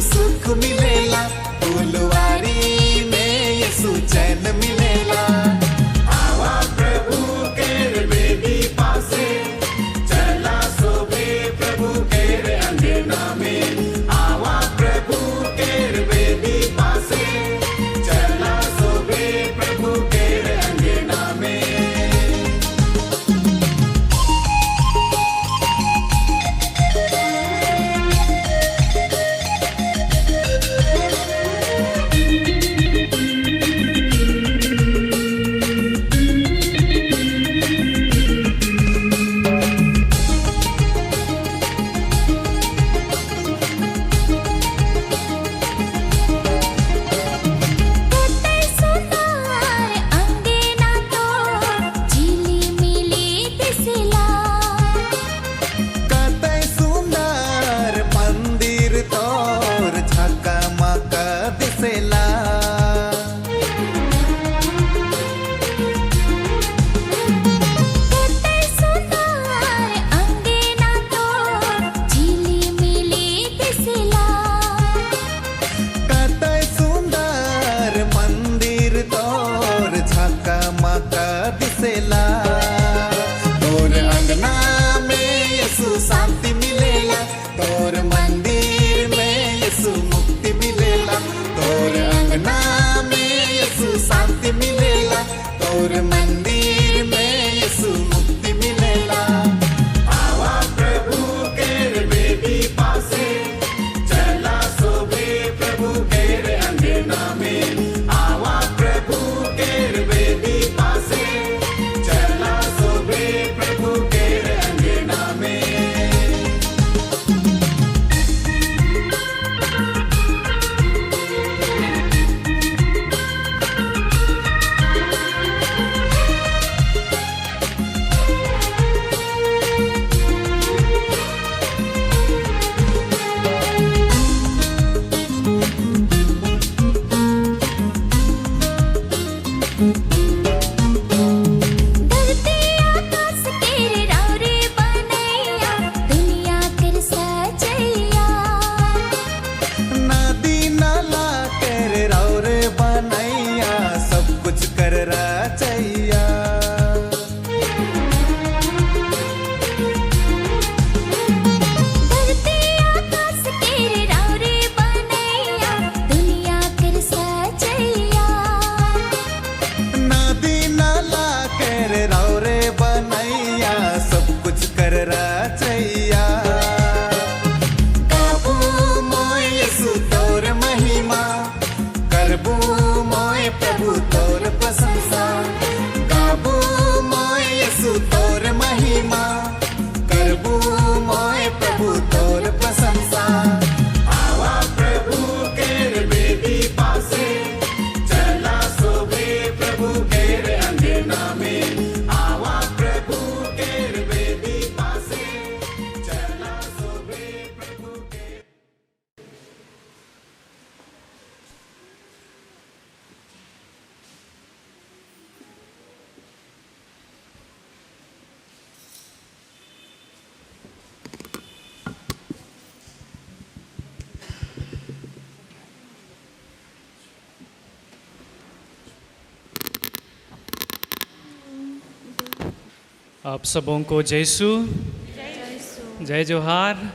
सुख मिलेला, फुलवारी में यीशु चैन मिलेला। आवा प्रभु के बेदी पासे, चला सोबे प्रभु के अंगना में। आवा प्रभु के बेदी पासे, चला सोबे प्रभु के अंगना में। तोर अंगना में यीशु शांति मिलेला, तोर मंदिर में यीशु मुक्ति मिलेला। तोर अंगना में यीशु शांति मिलेला, तोर मंदिर में यीशु मुक्ति मिलेला। आवा प्रभु के बेदी पासे, चला सोबे प्रभु के अंगना में। आवा प्रभु के बेदी पासे, प्रभु के अंगना में। आप सबों को जयसु जय जोहार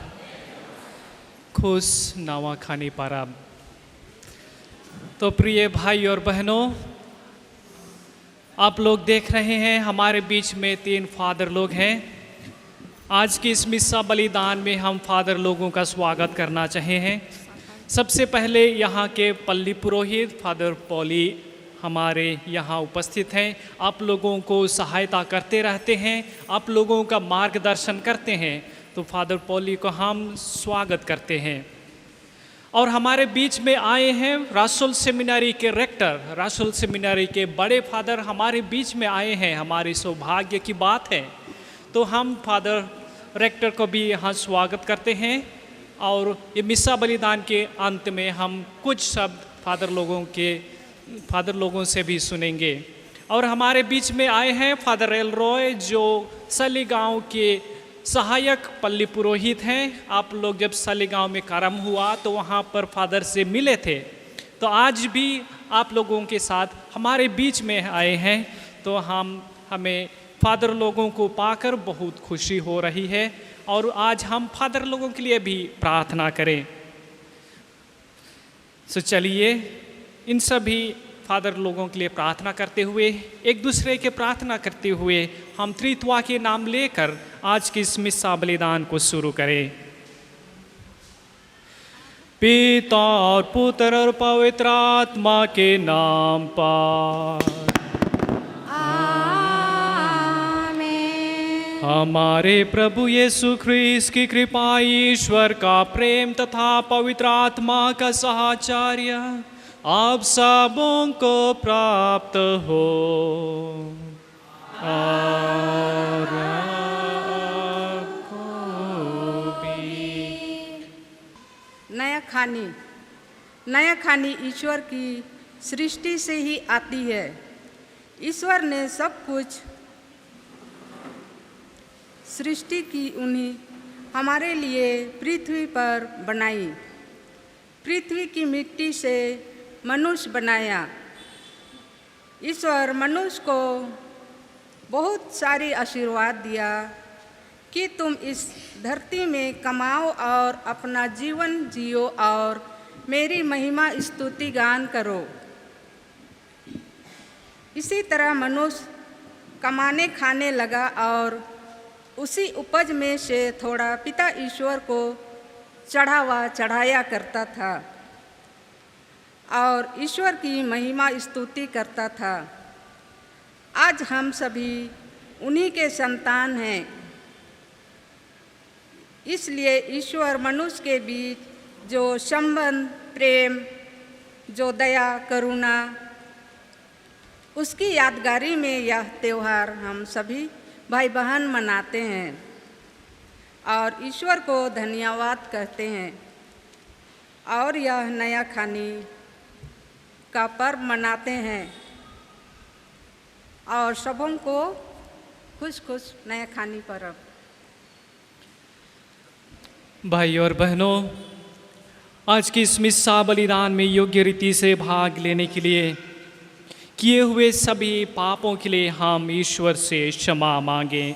खुश नवा खानी परब। तो प्रिय भाई और बहनों, आप लोग देख रहे हैं हमारे बीच में 3 फादर लोग हैं। आज की इस मिस्सा बलिदान में हम फादर लोगों का स्वागत करना चाहे हैं। सबसे पहले यहाँ के पल्ली पुरोहित फादर पॉली हमारे यहाँ उपस्थित हैं। आप लोगों को सहायता करते रहते हैं, आप लोगों का मार्गदर्शन करते हैं। तो फादर पॉली को हम स्वागत करते हैं। और हमारे बीच में आए हैं रासुल सेमिनरी के रेक्टर, रासुल सेमिनरी के बड़े फादर हमारे बीच में आए हैं। हमारी सौभाग्य की बात है। तो हम फादर रेक्टर को भी यहाँ स्वागत करते हैं। और ये मिस्सा बलिदान के अंत में हम कुछ शब्द फादर लोगों से भी सुनेंगे। और हमारे बीच में आए हैं फादर एल रॉय, जो सली गाँव के सहायक पल्ली पुरोहित हैं। आप लोग जब सली गाँव में कार्यक्रम हुआ तो वहाँ पर फादर से मिले थे। तो आज भी आप लोगों के साथ हमारे बीच में आए हैं। तो हमें फादर लोगों को पाकर बहुत खुशी हो रही है। और आज हम फादर लोगों के लिए भी प्रार्थना करें। तो चलिए इन सभी फादर लोगों के लिए प्रार्थना करते हुए, एक दूसरे के प्रार्थना करते हुए हम त्रित्वा के नाम लेकर आज की इस मिस्सा बलिदान को शुरू करें। पिता और पुत्र और पवित्र आत्मा के नाम पर आमीन। हमारे प्रभु यीशु ख्रीस्त की कृपा, ईश्वर का प्रेम तथा पवित्र आत्मा का साहचर्य आप सबों को प्राप्त हो। और आपको भी। नया खानी ईश्वर की सृष्टि से ही आती है। ईश्वर ने सब कुछ सृष्टि की उन्हीं हमारे लिए पृथ्वी पर बनाई। पृथ्वी की मिट्टी से मनुष्य बनाया। ईश्वर मनुष्य को बहुत सारी आशीर्वाद दिया कि तुम इस धरती में कमाओ और अपना जीवन जियो और मेरी महिमा स्तुति गान करो। इसी तरह मनुष्य कमाने खाने लगा और उसी उपज में से थोड़ा पिता ईश्वर को चढ़ाया करता था और ईश्वर की महिमा स्तुति करता था। आज हम सभी उन्हीं के संतान हैं। इसलिए ईश्वर मनुष्य के बीच जो संबंध, प्रेम, जो दया, करुणा, उसकी यादगारी में यह त्यौहार हम सभी भाई बहन मनाते हैं और ईश्वर को धन्यवाद कहते हैं। और यह नया खानी का पर्व मनाते हैं और सबों को खुश नया खानी पर्व। भाई और बहनों, आज की इस मिस्सा बलिदान में योग्य रीति से भाग लेने के लिए किए हुए सभी पापों के लिए हम ईश्वर से क्षमा मांगें।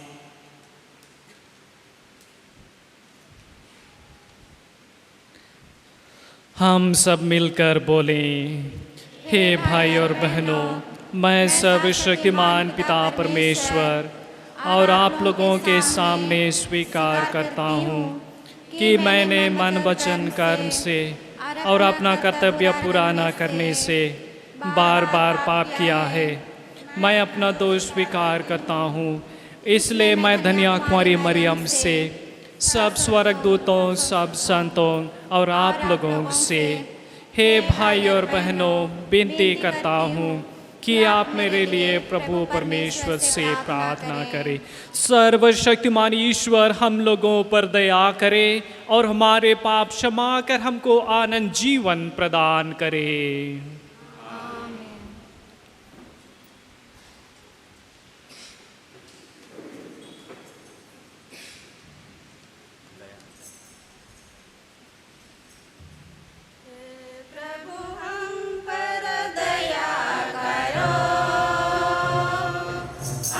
हम सब मिलकर बोलें, हे भाई और बहनों, मैं सर्वशक्तिमान पिता परमेश्वर और आप लोगों के सामने स्वीकार करता हूँ कि मैंने मन, वचन, कर्म से और अपना कर्तव्य पूरा न करने से बार बार पाप किया है। मैं अपना दोष स्वीकार करता हूँ। इसलिए मैं धन्य कुंवारी मरियम से, सब स्वर्गदूतों, सब संतों और आप लोगों से, हे भाई और बहनों, विनती करता हूँ कि आप मेरे लिए प्रभु परमेश्वर से प्रार्थना करें। सर्वशक्तिमान ईश्वर हम लोगों पर दया करे और हमारे पाप क्षमा कर हमको आनंद जीवन प्रदान करे। आ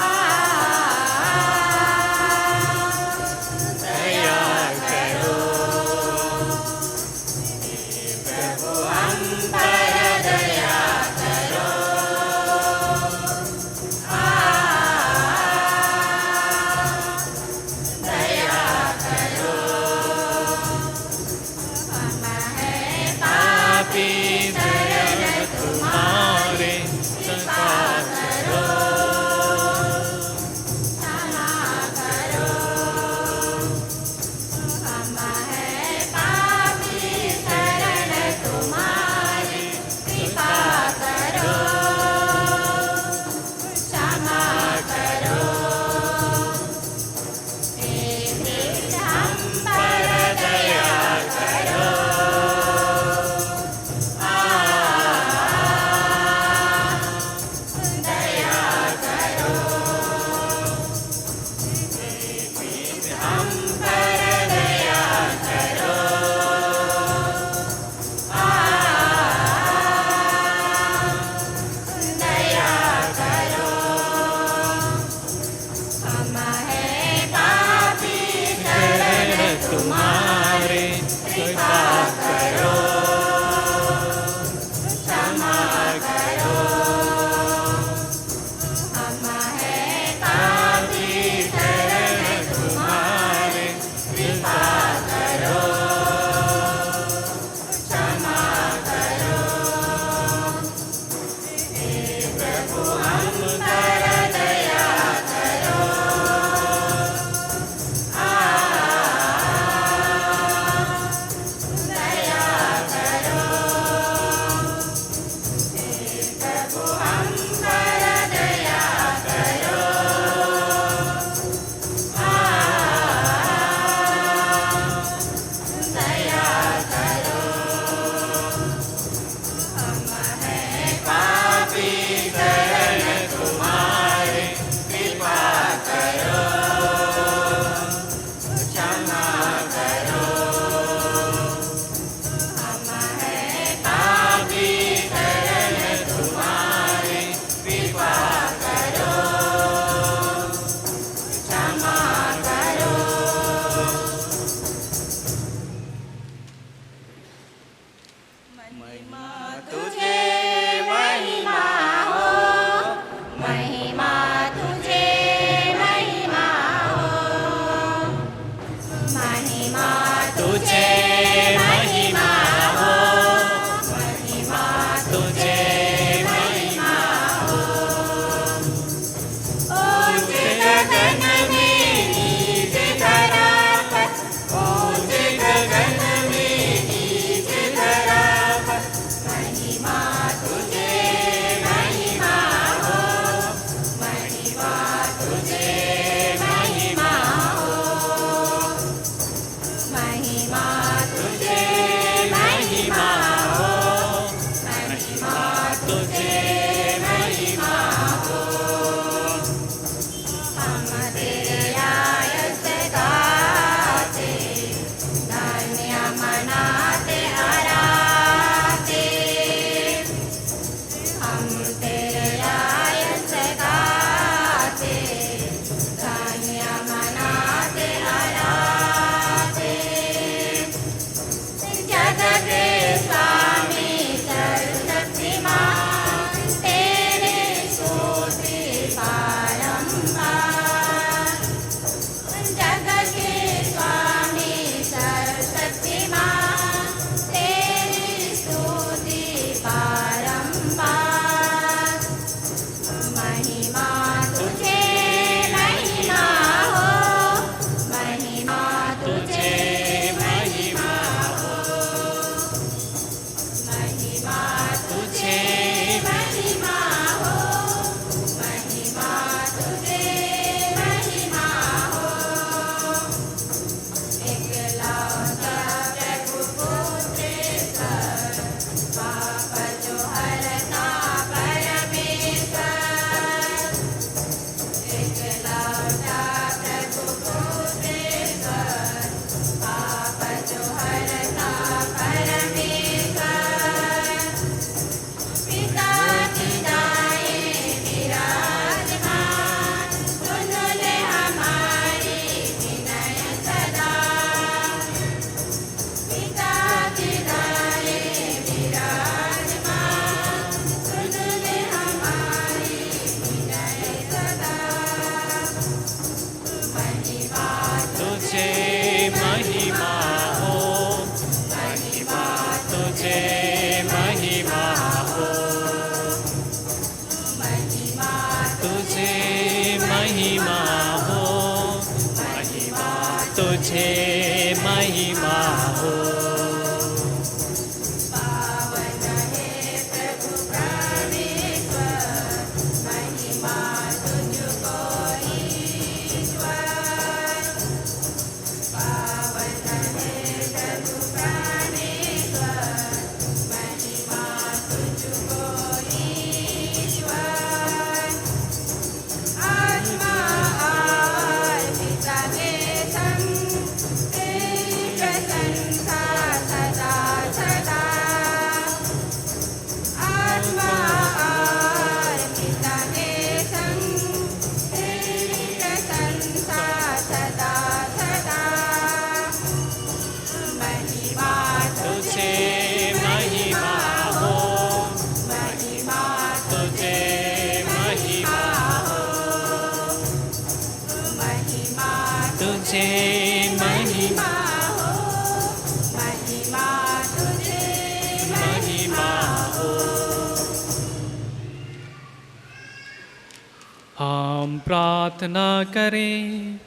हम प्रार्थना करें।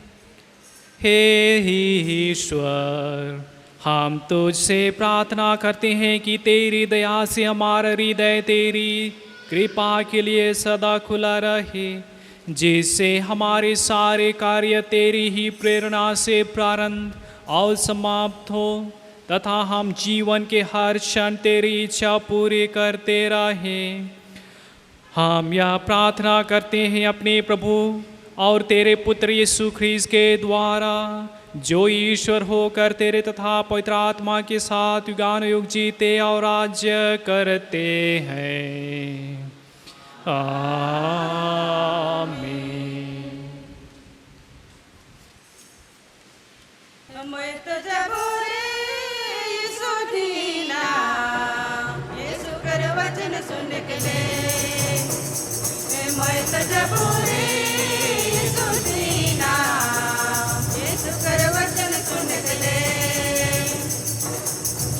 हे ईश्वर, हम तुझसे प्रार्थना करते हैं कि तेरी दया से हमारा हृदय तेरी कृपा के लिए सदा खुला रहे, जिससे हमारे सारे कार्य तेरी ही प्रेरणा से प्रारंभ और समाप्त हो, तथा हम जीवन के हर क्षण तेरी इच्छा पूरी करते रहें। हम यह प्रार्थना करते हैं अपने प्रभु और तेरे पुत्र यीशु ख्रीस्त के द्वारा, जो ईश्वर होकर तेरे तथा पवित्र आत्मा के साथ युगानुयुग जीते और राज्य करते हैं। आमीन। सुन के ले मैं तो जबूरी सुदीना यीशु कर वचन सुन के ले।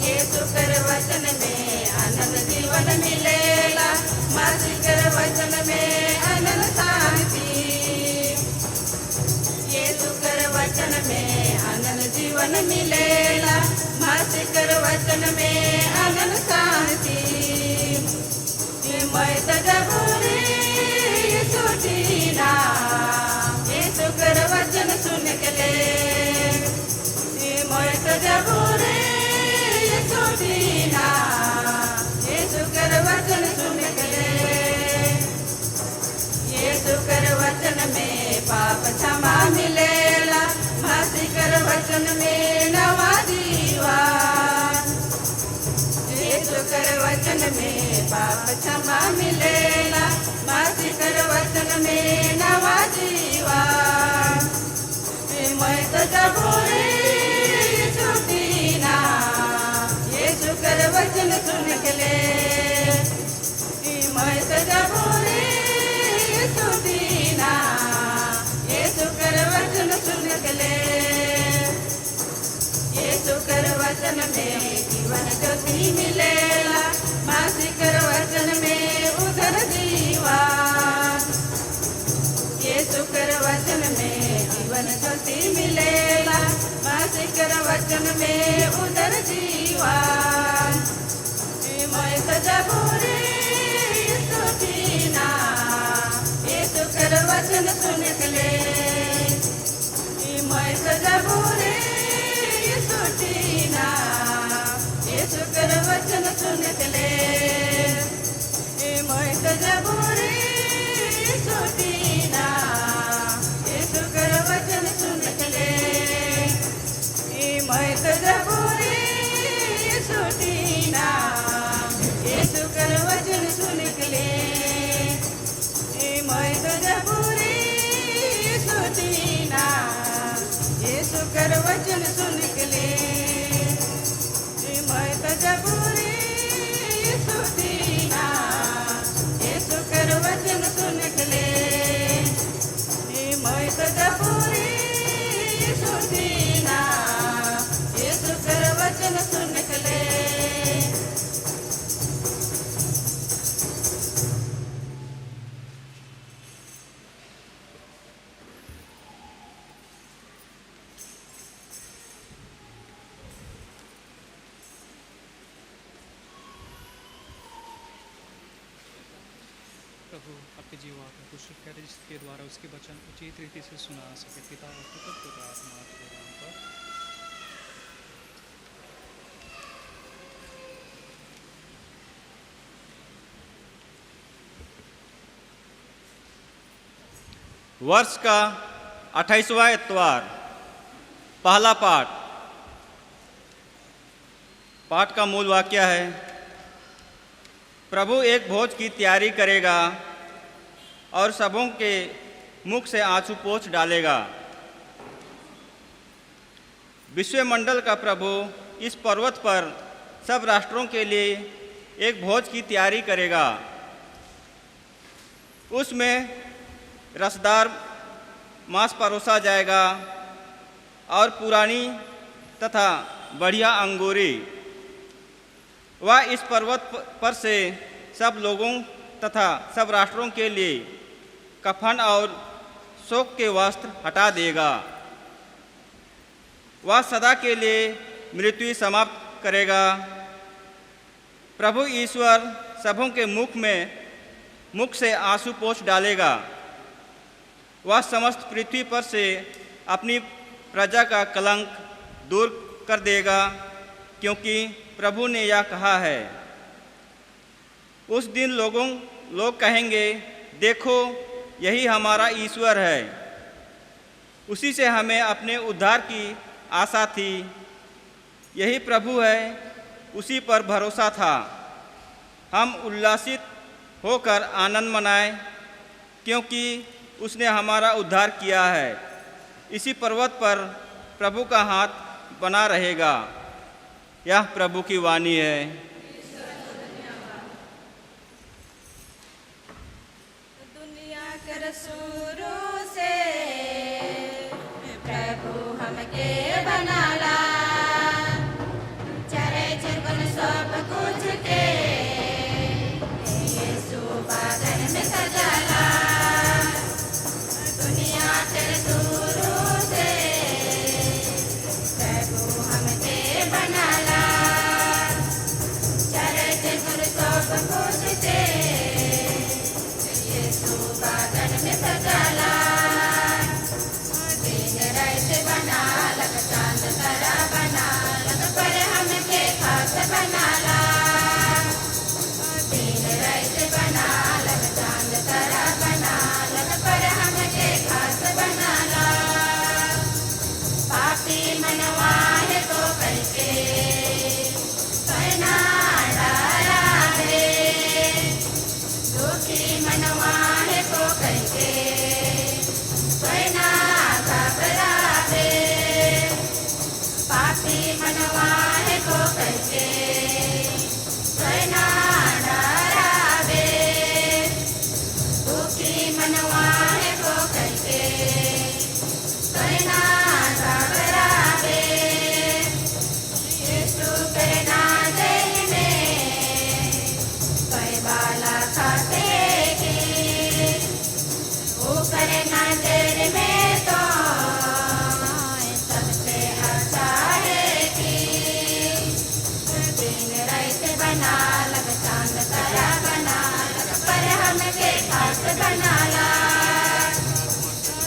यीशु कर वचन में आनंद जीवन मिलेला, मसीह कर वचन में आनंद शांति। यीशु कर वचन में आनंद जीवन मिलेला, मसीह कर वचन में आनंद शांति। मैं तो जबूरी सुदीना कर वचन सुन ले। यीशु कर वचन में पाप क्षमा मिलेला, मसीह कर वचन में नवा जीवन। यीशु कर वचन में पाप क्षमा मिलेला, मसीह कर वचन में नवा जीवन। मैं तो जबूरी छुटी ना, यीशु कर वचन सुन ले। मैं तो जबूरी छुटी ना, यीशु कर वचन सुन ले। यीशु कर वचन में जीवन ज्योति मिलेला, मसीह कर वचन में उधर जीवन। यीशु कर वचन में जीवन ज्योति मिलेला, मसीह कर वचन में उधर जीवन। मैं तो जबूरी छुटी ना, यीशु कर वचन सुन ले। मैं तो जबूरी छुटी ना, यीशु कर वचन सुन ले। मैं तो जबूरी छुटी ना, यीशु कर वचन सुन ले। मैं तो जबूरी छुटी ना, यीशु कर वचन सुन ले। मैं तो जबूरी छुटी ना, यीशु कर वचन सुन ले। मैं तो जबूरी छुटी ना, यीशु कर वचन सुन ले। मैं तो जबूरी छुटी ना, यीशु कर वचन सुन ले। प्रभु आपके जीवा को कुशल करे, जिसके द्वारा उसके वचन उचित रीति से सुना सके। पिता और पुत्र और आत्मा के नाम पर। वर्ष का 28वां इतवार। पहला पाठ। पाठ का मूल वाक्य है, प्रभु एक भोज की तैयारी करेगा और सबों के मुख से आंसू पोंछ डालेगा। विश्वमंडल का प्रभु इस पर्वत पर सब राष्ट्रों के लिए एक भोज की तैयारी करेगा। उसमें रसदार मांस परोसा जाएगा और पुरानी तथा बढ़िया अंगूरी। वह इस पर्वत पर से सब लोगों तथा सब राष्ट्रों के लिए कफन और शोक के वस्त्र हटा देगा। वह सदा के लिए मृत्यु समाप्त करेगा। प्रभु ईश्वर सबों के मुख से आंसू पोंछ डालेगा। वह समस्त पृथ्वी पर से अपनी प्रजा का कलंक दूर कर देगा, क्योंकि प्रभु ने यह कहा है। उस दिन लोग कहेंगे, देखो यही हमारा ईश्वर है। उसी से हमें अपने उद्धार की आशा थी। यही प्रभु है, उसी पर भरोसा था। हम उल्लासित होकर आनंद मनाएं, क्योंकि उसने हमारा उद्धार किया है। इसी पर्वत पर प्रभु का हाथ बना रहेगा। यह प्रभु की वाणी है। दुनिया कर शुरू से प्रभु हमके बनाला, चरे चुगन सब कुछ के यीशु बादल में सजाला। दुनिया कर शुरू से प्रभु हमके बनाला, चरे चुगन सब कुछ के यीशु बादल में सजाला। दिन रात बनालक, चांद तारा बनालक, पर हमके खास बनाला। दिन मनवाए को कैसे करना डरावे, दुखी मनवाए को कैसे करना घबरावे। यीशु करना दिल में कई बाला खाते की, वो करना दिल में तो सबसे अच्छा है कि दिन रात बना लग चांद तारा बना लग पर हमके खास बना ला।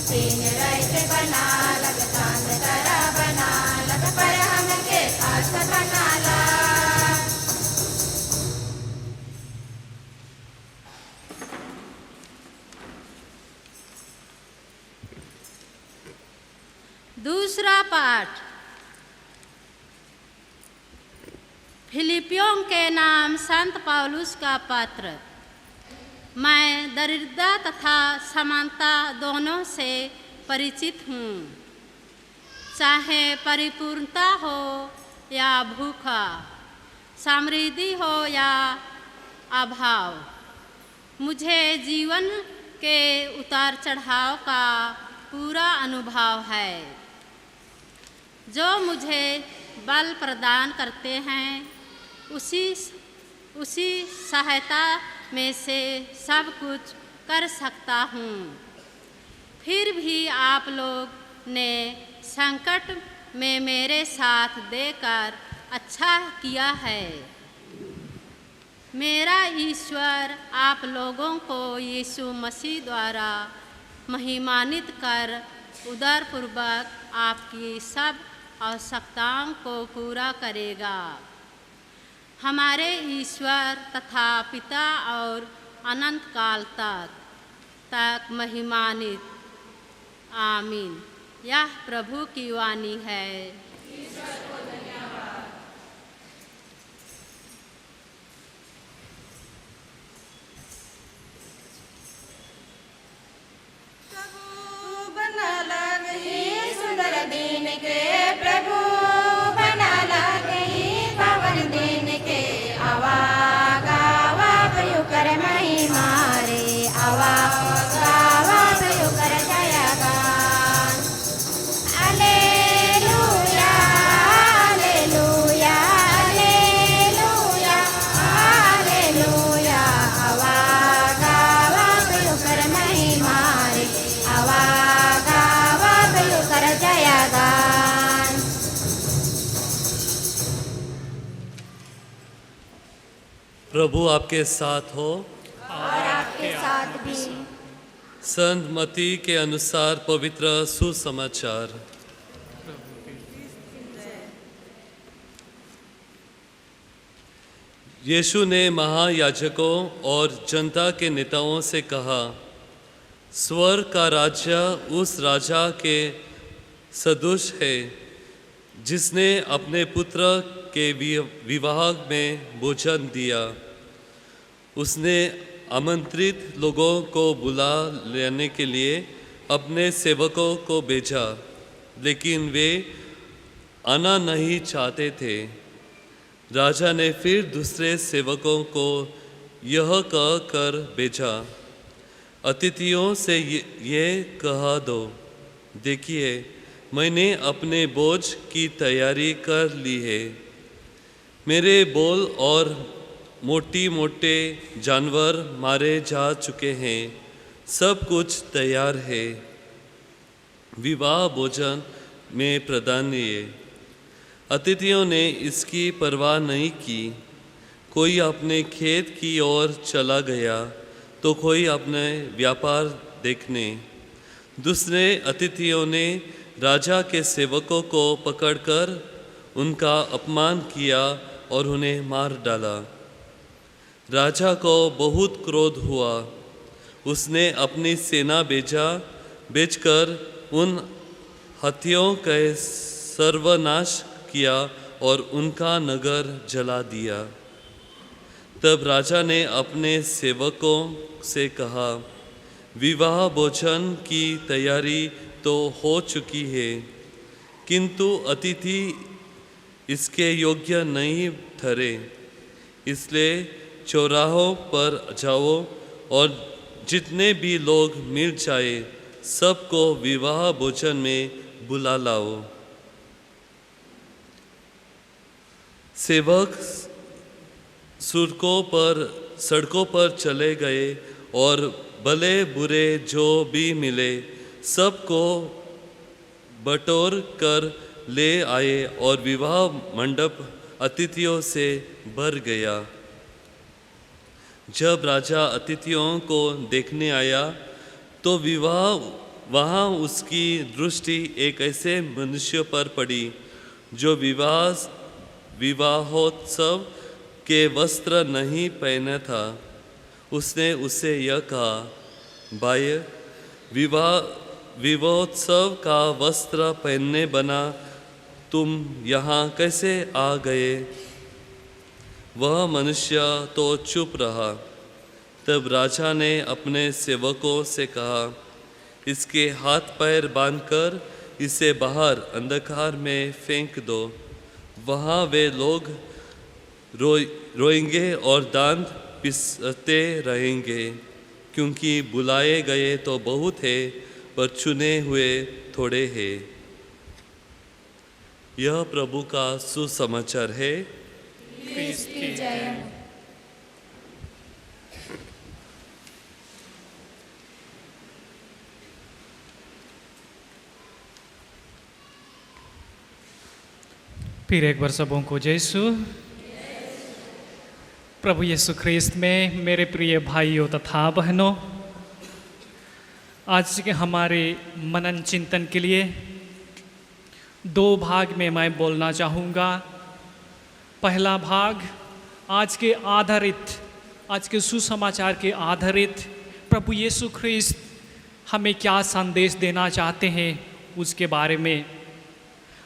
दिन रात बना लग चांद तारा बना लग पर हमके खास बना ला। दूसरा पाठ फिलिपियों के नाम संत पौलुस का पत्र। मैं दरिद्रता तथा समानता दोनों से परिचित हूँ, चाहे परिपूर्णता हो या भूखा, समृद्धि हो या अभाव। मुझे जीवन के उतार चढ़ाव का पूरा अनुभव है। जो मुझे बल प्रदान करते हैं, उसी सहायता में से सब कुछ कर सकता हूँ। फिर भी आप लोग ने संकट में मेरे साथ देकर अच्छा किया है। मेरा ईश्वर आप लोगों को यीशु मसीह द्वारा महिमान्वित कर उदारपूर्वक आपकी सब आवश्यकताओं को पूरा करेगा। हमारे ईश्वर तथा पिता और अनंत काल तक महिमान्वित। आमीन। यह प्रभु की वाणी है। सुंदर दिन के प्रभु बना लगे पवन दिन के, आवा गावा भयो कर महिमा रे, आवा गावा भयो कर जय गान। हालेलुया हालेलुया हालेलुया हालेलुया, आवा गावा भयो कर महिमा रे, आवा कर जय गान। प्रभु आपके साथ हो और आपके साथ भी। संत मत्ती के अनुसार पवित्र सुसमाचार। यीशु ने महायाजकों और जनता के नेताओं से कहा, स्वर्ग का राज्य उस राजा के सदृश है जिसने अपने पुत्र के विवाह में भोजन दिया। उसने आमंत्रित लोगों को बुला लेने के लिए अपने सेवकों को भेजा, लेकिन वे आना नहीं चाहते थे। राजा ने फिर दूसरे सेवकों को यह कहकर भेजा, अतिथियों से ये कहा दो, देखिए मैंने अपने बोझ की तैयारी कर ली है। मेरे बोल और मोटी मोटे जानवर मारे जा चुके हैं, सब कुछ तैयार है। विवाह भोजन में प्राधान्य। अतिथियों ने इसकी परवाह नहीं की। कोई अपने खेत की ओर चला गया तो कोई अपने व्यापार देखने। दूसरे अतिथियों ने राजा के सेवकों को पकड़कर उनका अपमान किया और उन्हें मार डाला। राजा को बहुत क्रोध हुआ। उसने अपनी सेना भेजकर उन हत्याओं का सर्वनाश किया और उनका नगर जला दिया। तब राजा ने अपने सेवकों से कहा, विवाह भोजन की तैयारी तो हो चुकी है, किंतु अतिथि इसके योग्य नहीं ठहरे। इसलिए चौराहों पर जाओ और जितने भी लोग मिल जाए सबको विवाह भोजन में बुला लाओ। सेवक सड़कों पर चले गए और भले बुरे जो भी मिले सबको बटोर कर ले आए और विवाह मंडप अतिथियों से भर गया। जब राजा अतिथियों को देखने आया तो वहाँ उसकी दृष्टि एक ऐसे मनुष्य पर पड़ी जो विवाहोत्सव के वस्त्र नहीं पहना था। उसने उससे यह कहा, भाई, विवाहोत्सव का वस्त्र पहनने बना तुम यहाँ कैसे आ गए? वह मनुष्य तो चुप रहा। तब राजा ने अपने सेवकों से कहा, इसके हाथ पैर बांधकर इसे बाहर अंधकार में फेंक दो। वहाँ वे लोग रोएंगे और दांत पिसते रहेंगे, क्योंकि बुलाए गए तो बहुत है पर चुने हुए थोड़े हैं। यह प्रभु का सुसमाचार है। ख्रीस्त की जय। फिर एक बार सबों को जय यीशु। प्रभु यीशु ख्रीस्त में मेरे प्रिय भाइयों तथा बहनों, आज के हमारे मनन चिंतन के लिए दो भाग में मैं बोलना चाहूँगा। पहला भाग आज के सुसमाचार के आधारित प्रभु यीशु ख्रीस्त हमें क्या संदेश देना चाहते हैं उसके बारे में,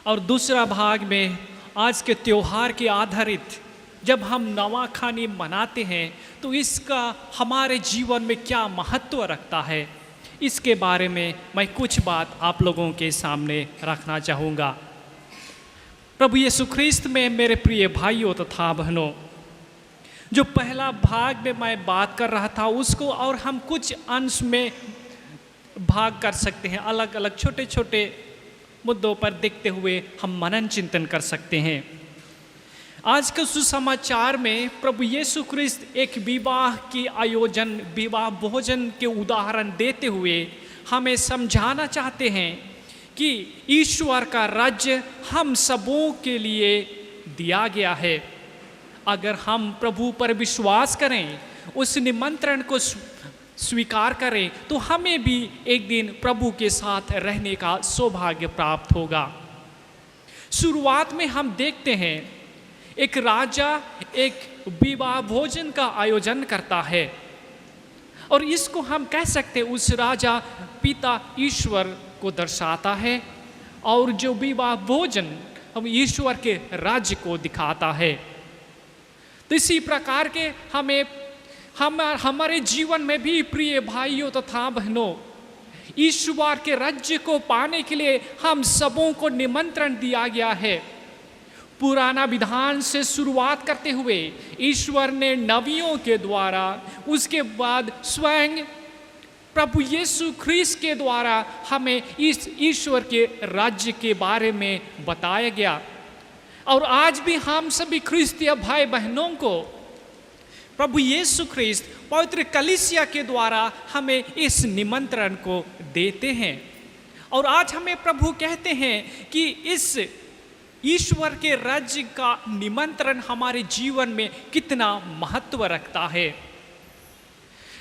और दूसरा भाग में आज के त्यौहार के आधारित जब हम नवाखानी मनाते हैं तो इसका हमारे जीवन में क्या महत्व रखता है, इसके बारे में मैं कुछ बात आप लोगों के सामने रखना चाहूँगा। प्रभु यीशु ख्रीस्त में मेरे प्रिय भाइयों तथा बहनों, जो पहला भाग में मैं बात कर रहा था उसको और हम कुछ अंश में भाग कर सकते हैं। अलग अलग छोटे छोटे मुद्दों पर देखते हुए हम मनन चिंतन कर सकते हैं। आज के सुसमाचार में प्रभु यीशु ख्रीस्त एक विवाह भोजन के उदाहरण देते हुए हमें समझाना चाहते हैं कि ईश्वर का राज्य हम सबों के लिए दिया गया है। अगर हम प्रभु पर विश्वास करें, उस निमंत्रण को स्वीकार करें, तो हमें भी एक दिन प्रभु के साथ रहने का सौभाग्य प्राप्त होगा। शुरुआत में हम देखते हैं एक राजा एक विवाह भोजन का आयोजन करता है, और इसको हम कह सकते हैं उस राजा पिता ईश्वर को दर्शाता है, और जो विवाह भोजन हम ईश्वर के राज्य को दिखाता है। तो इसी प्रकार के हमारे जीवन में भी प्रिय भाइयों तथा बहनों, ईश्वर के राज्य को पाने के लिए हम सबों को निमंत्रण दिया गया है। पुराना विधान से शुरुआत करते हुए ईश्वर ने नबियों के द्वारा, उसके बाद स्वयं प्रभु यीशु ख्रीस्त के द्वारा हमें इस ईश्वर के राज्य के बारे में बताया गया। और आज भी हम सभी ख्रिस्तीय भाई बहनों को प्रभु यीशु ख्रीस्त पवित्र कलीसिया के द्वारा हमें इस निमंत्रण को देते हैं। और आज हमें प्रभु कहते हैं कि इस ईश्वर के राज्य का निमंत्रण हमारे जीवन में कितना महत्व रखता है।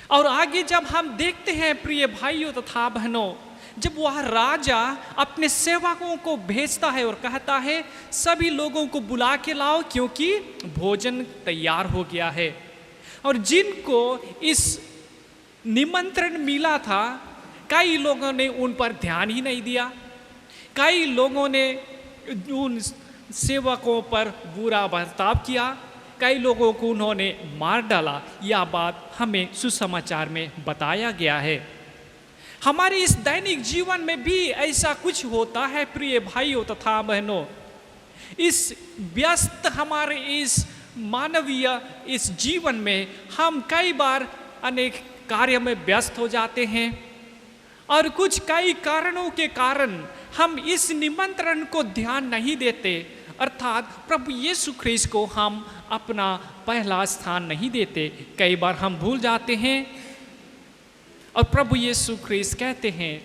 और आगे जब हम देखते हैं प्रिय भाइयों तथा बहनों, जब वह राजा अपने सेवकों को भेजता है और कहता है सभी लोगों को बुला के लाओ क्योंकि भोजन तैयार हो गया है। और जिनको इस निमंत्रण मिला था, कई लोगों ने उन पर ध्यान ही नहीं दिया, कई लोगों ने उन सेवकों पर बुरा बर्ताव किया, कई लोगों को उन्होंने मार डाला। यह बात हमें सुसमाचार में बताया गया है। हमारे इस दैनिक जीवन में भी ऐसा कुछ होता है प्रिय भाइयों तथा बहनों। इस व्यस्त हमारे इस मानवीय इस जीवन में हम कई बार अनेक कार्य में व्यस्त हो जाते हैं और कुछ कई कारणों के कारण हम इस निमंत्रण को ध्यान नहीं देते, अर्थात प्रभु यीशु ख्रीस्त को हम अपना पहला स्थान नहीं देते। कई बार हम भूल जाते हैं और प्रभु यीशु ख्रीस्त कहते हैं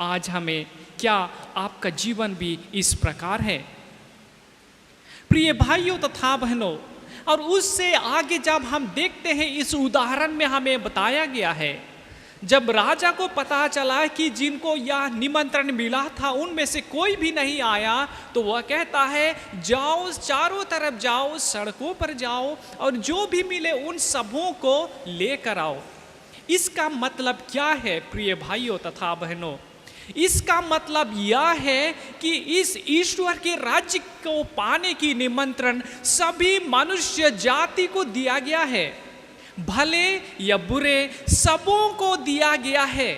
आज हमें, क्या आपका जीवन भी इस प्रकार है? प्रिय भाइयों तथा बहनों, और उससे आगे जब हम देखते हैं इस उदाहरण में हमें बताया गया है, जब राजा को पता चला कि जिनको यह निमंत्रण मिला था उनमें से कोई भी नहीं आया, तो वह कहता है जाओ, चारों तरफ जाओ, सड़कों पर जाओ और जो भी मिले उन सबों को लेकर आओ। इसका मतलब क्या है प्रिय भाइयों तथा बहनों? इसका मतलब यह है कि इस ईश्वर के राज्य को पाने की निमंत्रण सभी मनुष्य जाति को दिया गया है, भले या बुरे सबों को दिया गया है।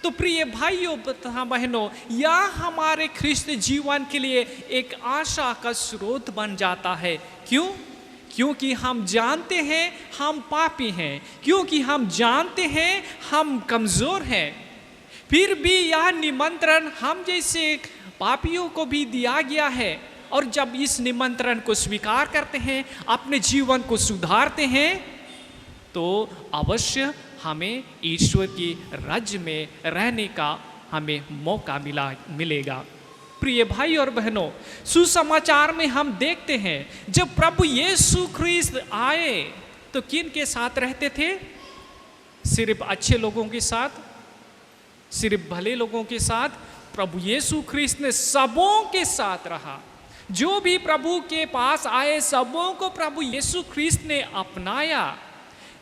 तो प्रिय भाइयों तथा बहनों, यह हमारे ख्रिस्त जीवन के लिए एक आशा का स्रोत बन जाता है। क्यों? क्योंकि हम जानते हैं हम पापी हैं, क्योंकि हम जानते हैं हम कमज़ोर हैं। फिर भी यह निमंत्रण हम जैसे पापियों को भी दिया गया है, और जब इस निमंत्रण को स्वीकार करते हैं, अपने जीवन को सुधारते हैं, तो अवश्य हमें ईश्वर की राज्य में रहने का हमें मौका मिलेगा। प्रिय भाई और बहनों, सुसमाचार में हम देखते हैं जब प्रभु यीशु ख्रीस्त आए तो किन के साथ रहते थे? सिर्फ अच्छे लोगों के साथ, सिर्फ भले लोगों के साथ? प्रभु यीशु ख्रीस्त ने सबों के साथ रहा। जो भी प्रभु के पास आए सबों को प्रभु यीशु ख्रीस्त ने अपनाया।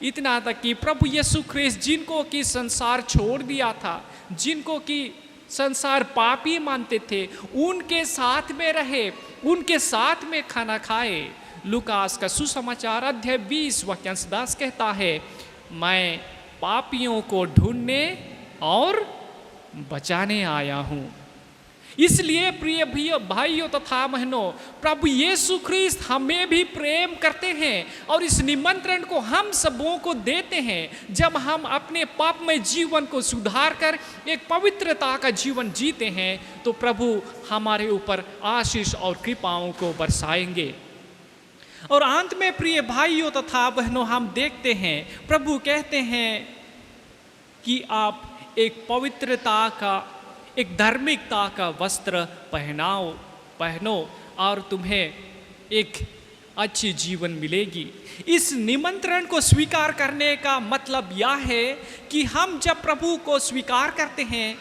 इतना तक कि प्रभु यीशु ख्रीस्त जिनको कि संसार छोड़ दिया था, जिनको कि संसार पापी मानते थे, उनके साथ में रहे, उनके साथ में खाना खाए। लूकास का सुसमाचार अध्याय 20 वाक्य 10 कहता है, मैं पापियों को ढूंढने और बचाने आया हूँ। इसलिए प्रिय भाइयों तथा बहनों, प्रभु यीशु ख्रीस्त हमें भी प्रेम करते हैं और इस निमंत्रण को हम सबों को देते हैं। जब हम अपने पापमय जीवन को सुधार कर एक पवित्रता का जीवन जीते हैं, तो प्रभु हमारे ऊपर आशीष और कृपाओं को बरसाएंगे। और अंत में प्रिय भाइयों तथा बहनों, हम देखते हैं प्रभु कहते हैं कि आप एक पवित्रता का, एक धार्मिकता का वस्त्र पहनो और तुम्हें एक अच्छी जीवन मिलेगी। इस निमंत्रण को स्वीकार करने का मतलब यह है कि हम जब प्रभु को स्वीकार करते हैं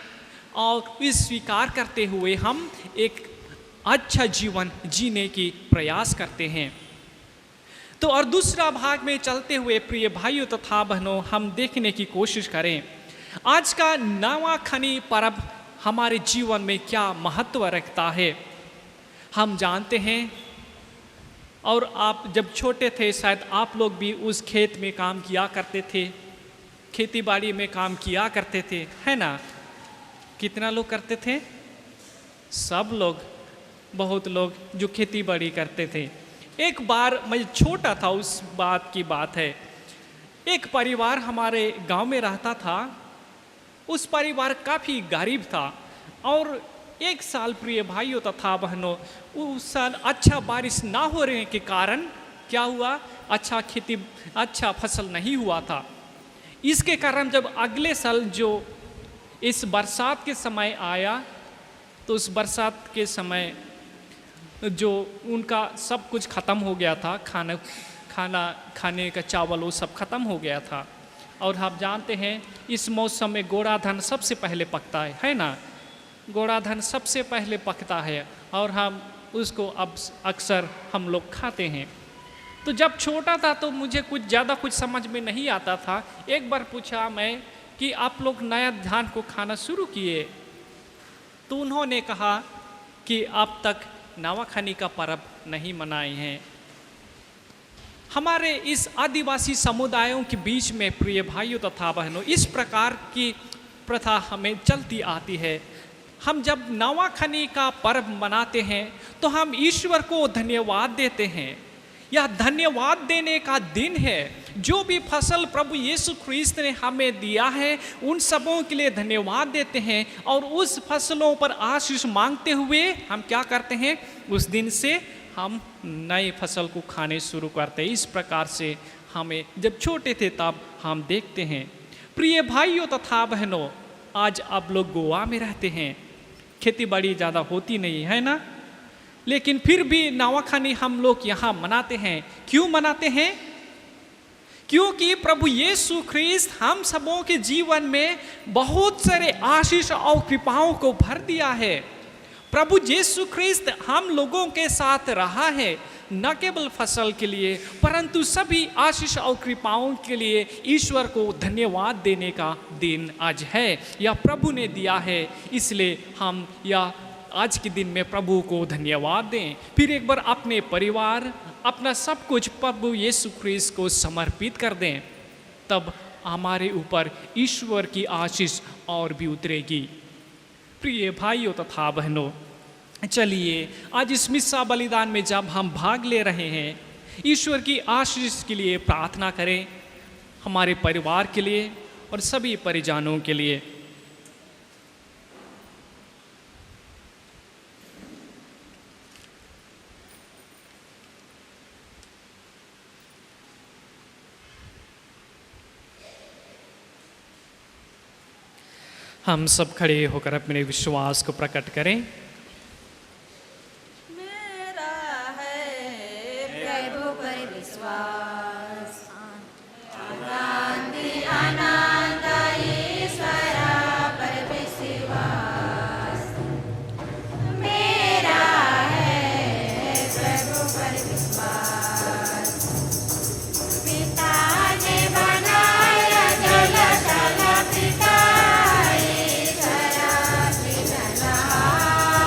और इस स्वीकार करते हुए हम एक अच्छा जीवन जीने की प्रयास करते हैं। तो और दूसरा भाग में चलते हुए प्रिय भाइयों तथा बहनों, हम देखने की कोशिश करें आज का नवाखानी पर्व हमारे जीवन में क्या महत्व रखता है। हम जानते हैं, और आप जब छोटे थे शायद आप लोग भी उस खेत में काम किया करते थे, खेती बाड़ी में काम किया करते थे, है ना? कितना लोग करते थे? सब लोग, बहुत लोग जो खेती बाड़ी करते थे। एक बार मैं छोटा था, उस बात की बात है, एक परिवार हमारे गांव में रहता था। उस परिवार काफ़ी गरीब था और एक साल प्रिय भाइयों तथा बहनों, उस साल अच्छा बारिश ना होने के कारण क्या हुआ, अच्छा फसल नहीं हुआ था। इसके कारण जब अगले साल जो इस बरसात के समय आया, तो उस बरसात के समय जो उनका सब कुछ ख़त्म हो गया था, खाने का चावल वो सब ख़त्म हो गया था। और आप जानते हैं इस मौसम में गोड़ा धान सबसे पहले पकता है ना? गोड़ा धान सबसे पहले पकता है और हम उसको अब अक्सर हम लोग खाते हैं। तो जब छोटा था तो मुझे ज़्यादा कुछ समझ में नहीं आता था। एक बार पूछा मैं कि आप लोग नया धान को खाना शुरू किए? तो उन्होंने कहा कि अब तक नवाखानी का पर्व नहीं मनाए हैं। हमारे इस आदिवासी समुदायों के बीच में प्रिय भाइयों तथा बहनों, इस प्रकार की प्रथा हमें चलती आती है। हम जब नवाखानी का पर्व मनाते हैं तो हम ईश्वर को धन्यवाद देते हैं। यह धन्यवाद देने का दिन है। जो भी फसल प्रभु यीशु ख्रीस्त ने हमें दिया है उन सबों के लिए धन्यवाद देते हैं और उस फसलों पर आशीष मांगते हुए हम क्या करते हैं, उस दिन से हम नए फसल को खाने शुरू करते हैं। इस प्रकार से हमें जब छोटे थे तब हम देखते हैं। प्रिय भाइयों तथा बहनों, आज आप लोग गोवा में रहते हैं, खेती बाड़ी ज़्यादा होती नहीं है ना, लेकिन फिर भी नवाखानी हम लोग यहाँ मनाते हैं। क्यों मनाते हैं? क्योंकि प्रभु यीशु ख्रीस्त हम सबों के जीवन में बहुत सारे आशीष और कृपाओं को भर दिया है। प्रभु यीशु ख्रीस्त हम लोगों के साथ रहा है, न केवल फसल के लिए परंतु सभी आशीष और कृपाओं के लिए ईश्वर को धन्यवाद देने का दिन आज है। यह प्रभु ने दिया है, इसलिए हम यह आज के दिन में प्रभु को धन्यवाद दें। फिर एक बार अपने परिवार, अपना सब कुछ प्रभु यीशु ख्रीस्त को समर्पित कर दें, तब हमारे ऊपर ईश्वर की आशीष और भी उतरेगी। प्रिय भाइयों तथा बहनों, चलिए आज इस मिस्सा बलिदान में जब हम भाग ले रहे हैं, ईश्वर की आशीष के लिए प्रार्थना करें, हमारे परिवार के लिए और सभी परिजनों के लिए। हम सब खड़े होकर अपने विश्वास को प्रकट करें। मेरा है प्रभु पर विश्वास, आनंदी आनंद ईश्वरा पर विश्वास। मेरा है प्रभु पर विश्वास, पिता ने बनाया जल तल पिता ईश्वरा सृजनहार।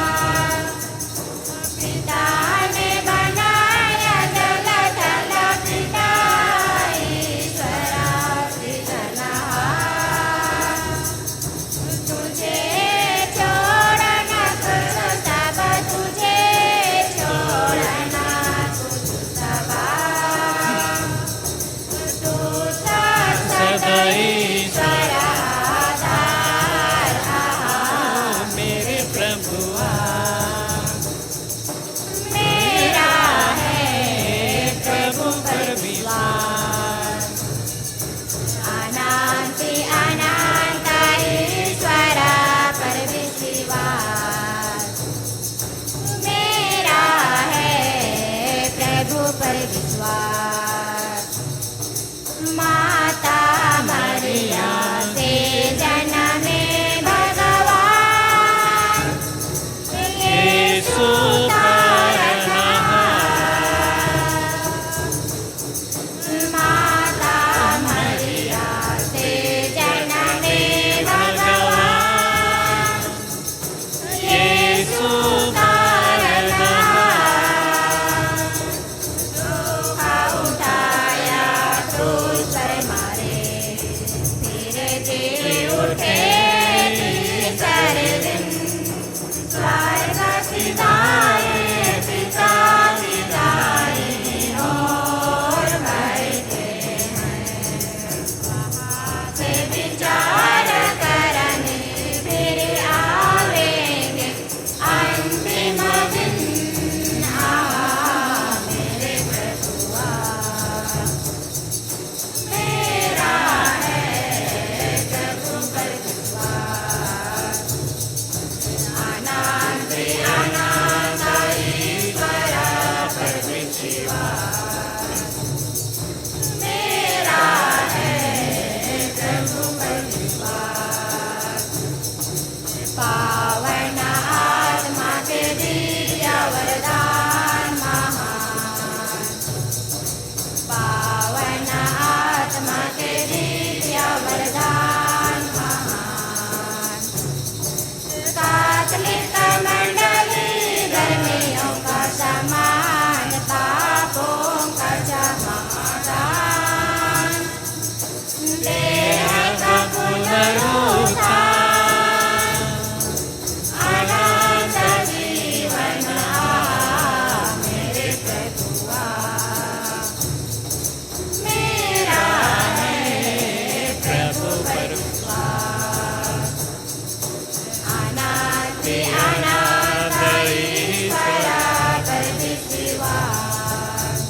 कि अनाथ ईश्वरा पर विश्वास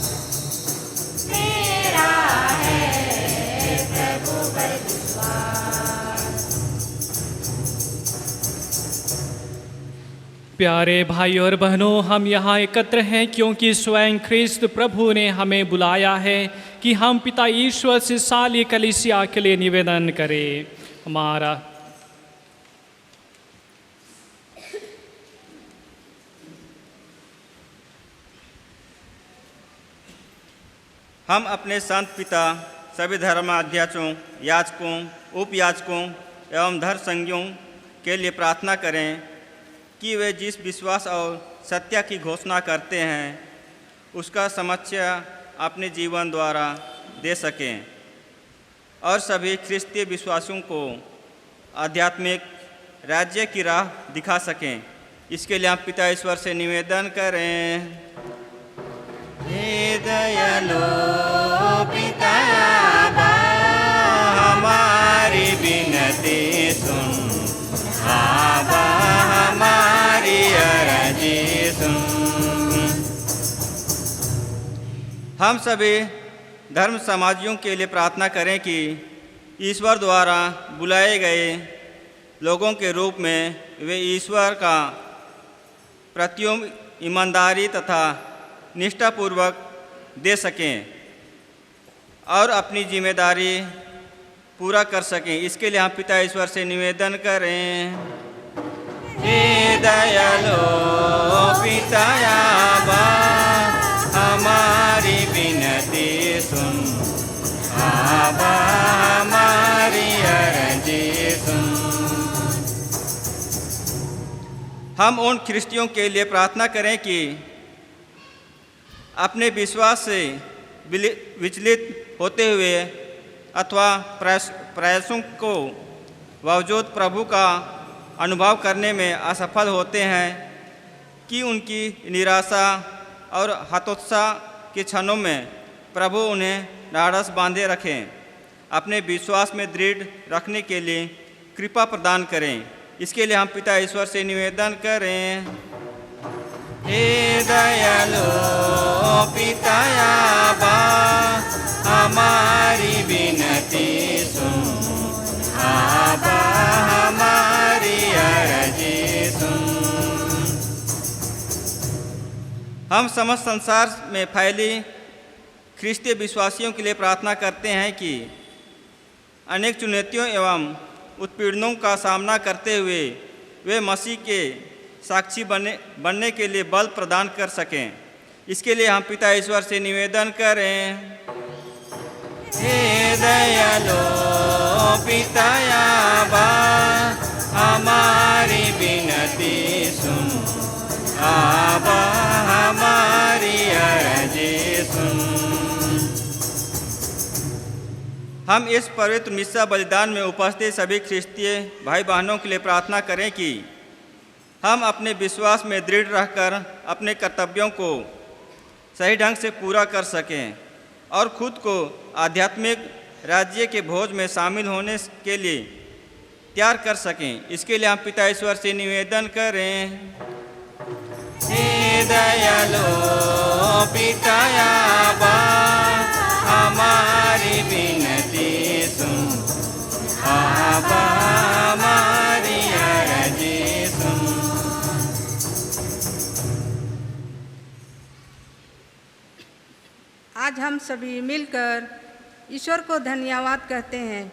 मेरा है प्रभु पर विश्वास। प्यारे भाई और बहनों, हम यहाँ एकत्र हैं क्योंकि स्वयं ख्रिस्त प्रभु ने हमें बुलाया है कि हम पिता ईश्वर से साली कलीसिया के लिए निवेदन करें। हमारा हम अपने संत पिता, सभी धर्माध्यक्षों, याजकों, उपयाजकों एवं धर्म संज्ञों के लिए प्रार्थना करें कि वे जिस विश्वास और सत्य की घोषणा करते हैं उसका समक्ष अपने जीवन द्वारा दे सकें और सभी ख्रिस्तीय विश्वासियों को आध्यात्मिक राज्य की राह दिखा सकें। इसके लिए हम पिता ईश्वर से निवेदन करें। हे दयालु पिता आबा, हमारी विनती सुन, आबा हमारी अर्जी सुन। हम सभी धर्म समाजियों के लिए प्रार्थना करें कि ईश्वर द्वारा बुलाए गए लोगों के रूप में वे ईश्वर का प्रत्युम ईमानदारी तथा निष्ठापूर्वक दे सकें और अपनी जिम्मेदारी पूरा कर सकें। इसके लिए हम पिता ईश्वर से निवेदन करें। हे दयालु पिता आबा, हमारी विनती सुन, आबा हमारी अर्जी सुन। हम उन ख्रिस्तियों के लिए प्रार्थना करें कि अपने विश्वास से विचलित होते हुए अथवा प्रयासों को बावजूद प्रभु का अनुभव करने में असफल होते हैं कि उनकी निराशा और हतोत्साह के क्षणों में प्रभु उन्हें ढाढ़स बांधे रखें, अपने विश्वास में दृढ़ रखने के लिए कृपा प्रदान करें। इसके लिए हम पिता ईश्वर से निवेदन करें। हे दयालु पिता आबा, हमारी विनती सुन, आबा हमारी अर्जी सुन। हम समस्त संसार में फैली ख्रिस्तीय विश्वासियों के लिए प्रार्थना करते हैं कि अनेक चुनौतियों एवं उत्पीड़नों का सामना करते हुए वे मसीह के साक्षी बनने के लिए बल प्रदान कर सकें। इसके लिए हम पिता ईश्वर से निवेदन करें। हे दयालु पिता आबा, हमारी विनती सुन, आबा हमारी अर्जी सुन। हम इस पवित्र मिस्सा बलिदान में उपस्थित सभी ख्रिस्तीय भाई बहनों के लिए प्रार्थना करें कि हम अपने विश्वास में दृढ़ रहकर अपने कर्तव्यों को सही ढंग से पूरा कर सकें और खुद को आध्यात्मिक राज्य के भोज में शामिल होने के लिए तैयार कर सकें। इसके लिए हम पिता ईश्वर से निवेदन करें। हे दयालु पिता आबा, हमारी विनती सुन, आबा हमारी अर्जी सुन। आज हम सभी मिलकर ईश्वर को धन्यवाद कहते हैं।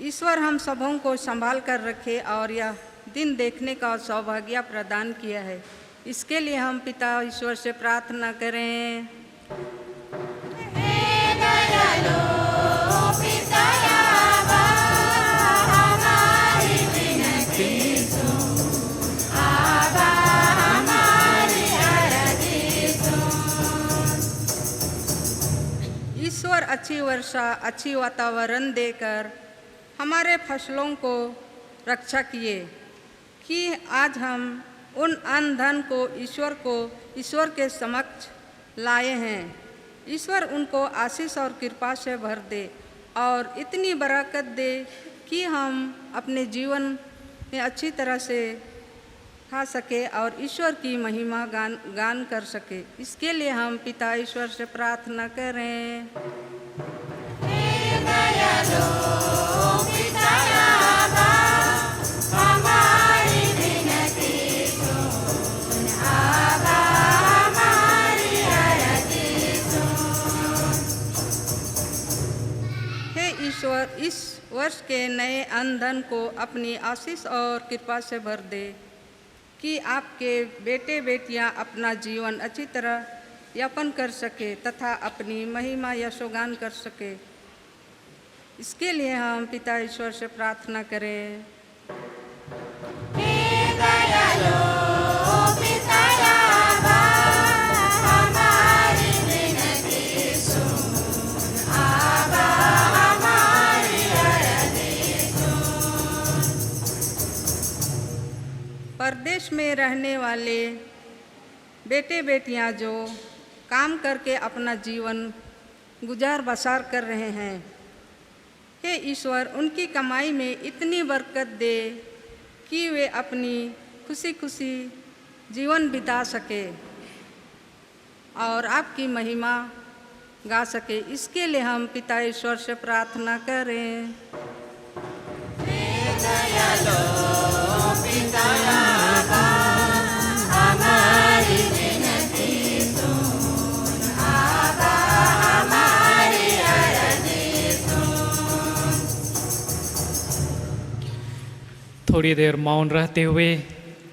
ईश्वर हम सबों को संभाल कर रखे और यह दिन देखने का सौभाग्य प्रदान किया है। इसके लिए हम पिता ईश्वर से प्रार्थना करें। हे दयालु पिता आबा, हमारी विनती सुन, आबा हमारी अर्जी सुन। ईश्वर अच्छी वर्षा, अच्छी वातावरण देकर हमारे फसलों को रक्षा किए कि आज हम उन अन्न धन को ईश्वर के समक्ष लाए हैं। ईश्वर उनको आशीष और कृपा से भर दे और इतनी बरकत दे कि हम अपने जीवन में अच्छी तरह से खा सके और ईश्वर की महिमा गान कर सके। इसके लिए हम पिता ईश्वर से प्रार्थना करें। हे ईश्वर, इस वर्ष के नए अन्न को अपनी आशीष और कृपा से भर दे कि आपके बेटे बेटियां अपना जीवन अच्छी तरह यापन कर सके तथा अपनी महिमा यशोगान कर सके। इसके लिए हम पिता ईश्वर से प्रार्थना करें। परदेश में रहने वाले बेटे बेटियां जो काम करके अपना जीवन गुजार बसार कर रहे हैं, हे ईश्वर, उनकी कमाई में इतनी बरकत दे कि वे अपनी खुशी खुशी जीवन बिता सके और आपकी महिमा गा सके। इसके लिए हम पिता ईश्वर से प्रार्थना करें। थोड़ी देर मौन रहते हुए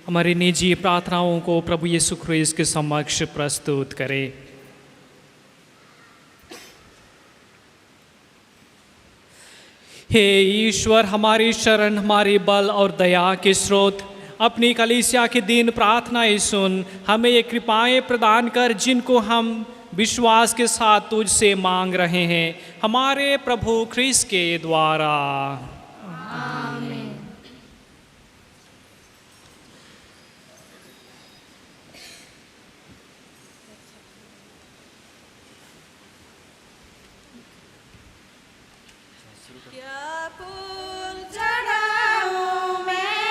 हमारी निजी प्रार्थनाओं को प्रभु यीशु ख्रीस्त के समक्ष प्रस्तुत करें। हे ईश्वर, हमारी शरण, हमारी बल और दया के स्रोत, अपनी कलीसिया की दीन प्रार्थनाएं सुन, हमें ये कृपाएं प्रदान कर जिनको हम विश्वास के साथ तुझसे मांग रहे हैं, हमारे प्रभु ख्रीस्त के द्वारा। क्या फूल चढ़ाऊं मैं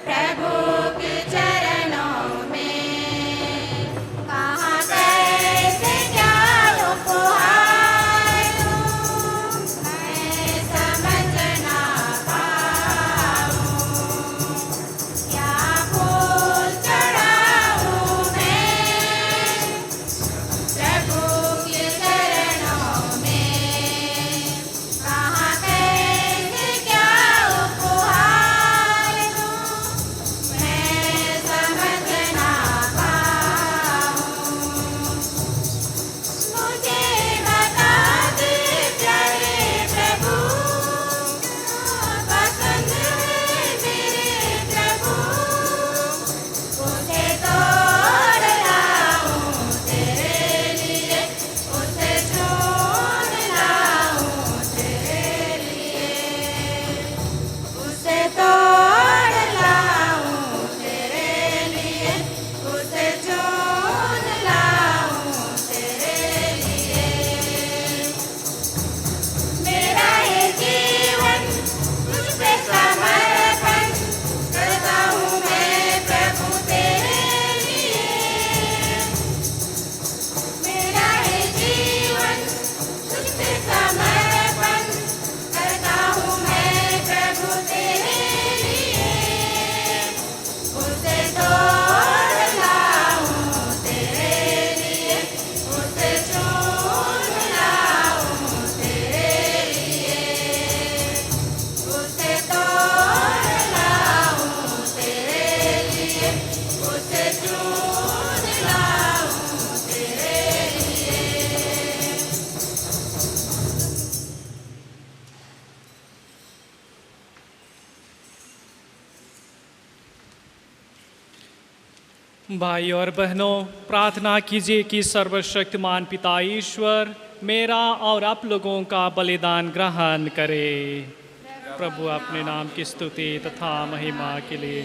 प्रभु के चरणों में, कहाँ कैसे क्या उपहार दूं, मैं समझ ना पाऊं। क्या फूल चढ़ाऊं मैं प्रभु के चरणों में, कहाँ कैसे क्या उपहार दूं, मैं समझ ना पाऊं। मुझे बता दे प्यारे प्रभु, पसंद है मेरे प्रभु, उसे तोड़ लाऊं तेरे लिए, उसे चुन लाऊं तेरे लिए, उसे तोड़ लाऊं तेरे लिए, उसे चुन लाऊं तेरे लिए। मेरा ये जीवन तुझ पे समर्पण करता हूँ मैं प्रभु तेरे लिए। मेरा ये जीवन तुझ पे समर्पण करता हूँ मैं प्रभु तेरे लिए, उसे तोड़ लाऊं तेरे लिए, उसे चुन लाऊं तेरे लिए, उसे तोड़ लाऊं तेरे लिए, उसे चुन लाऊं तेरे लिए। भाई और बहनों, प्रार्थना कीजिए कि सर्वशक्तिमान पिता ईश्वर मेरा और आप लोगों का बलिदान ग्रहण करे। प्रभु अपने नाम की स्तुति तथा महिमा के लिए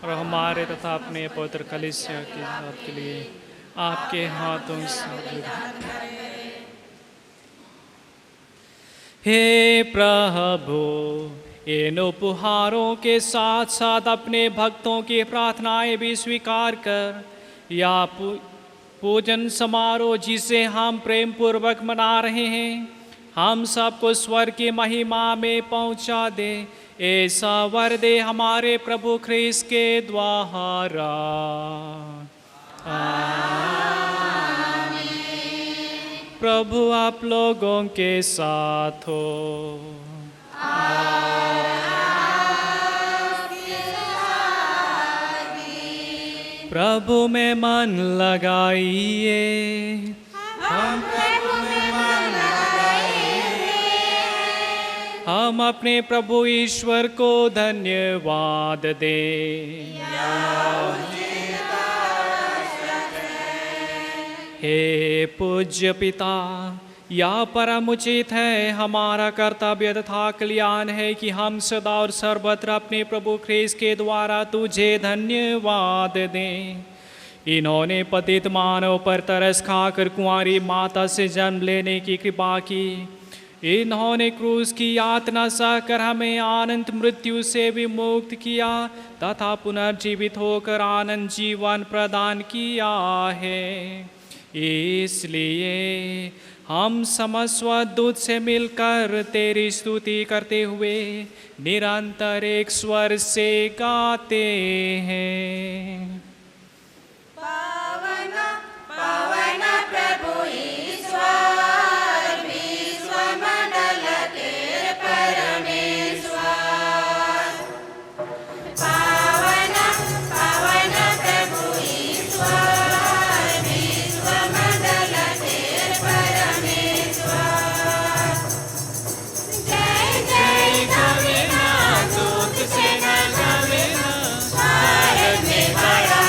और हमारे तथा अपने पवित्र कलीसिया के साथ के लिए आपके हाथों से। हे प्रभु, इन उपहारों के साथ साथ अपने भक्तों की प्रार्थनाएं भी स्वीकार कर या पूजन समारोह जिसे हम प्रेम पूर्वक मना रहे हैं हम सबको स्वर्ग की महिमा में पहुंचा दे। ऐसा वर दे हमारे प्रभु ख्रीस्त के द्वारा। प्रभु आप लोगों के साथ हो। प्रभु में मन लगाइए। हम अपने प्रभु ईश्वर को धन्यवाद दें। हे पूज्य पिता, या परम उचित है, हमारा कर्तव्य तथा कल्याण है कि हम सदा और सर्वत्र अपने प्रभु ख्रीस्त के द्वारा तुझे धन्यवाद दें। इन्होंने पतित मानव पर तरस खाकर कुंवारी माता से जन्म लेने की कृपा की। इन्होंने क्रूस की यातना सहकर हमें आनंद मृत्यु से भी मुक्त किया तथा पुनर्जीवित होकर आनंद जीवन प्रदान किया है। इसलिए हम समस्व दूत से मिलकर तेरी स्तुति करते हुए निरंतर एक स्वर से गाते हैं। पावन पावन प्रभु ईश्वर विश्व मंडल के परमेश्वर। पावन पावन प्रभु ईश्वर विश्व मंडल के परमेश्वर। जय जय गवेना दूत से न गवेना स्वर्ग में बड़ा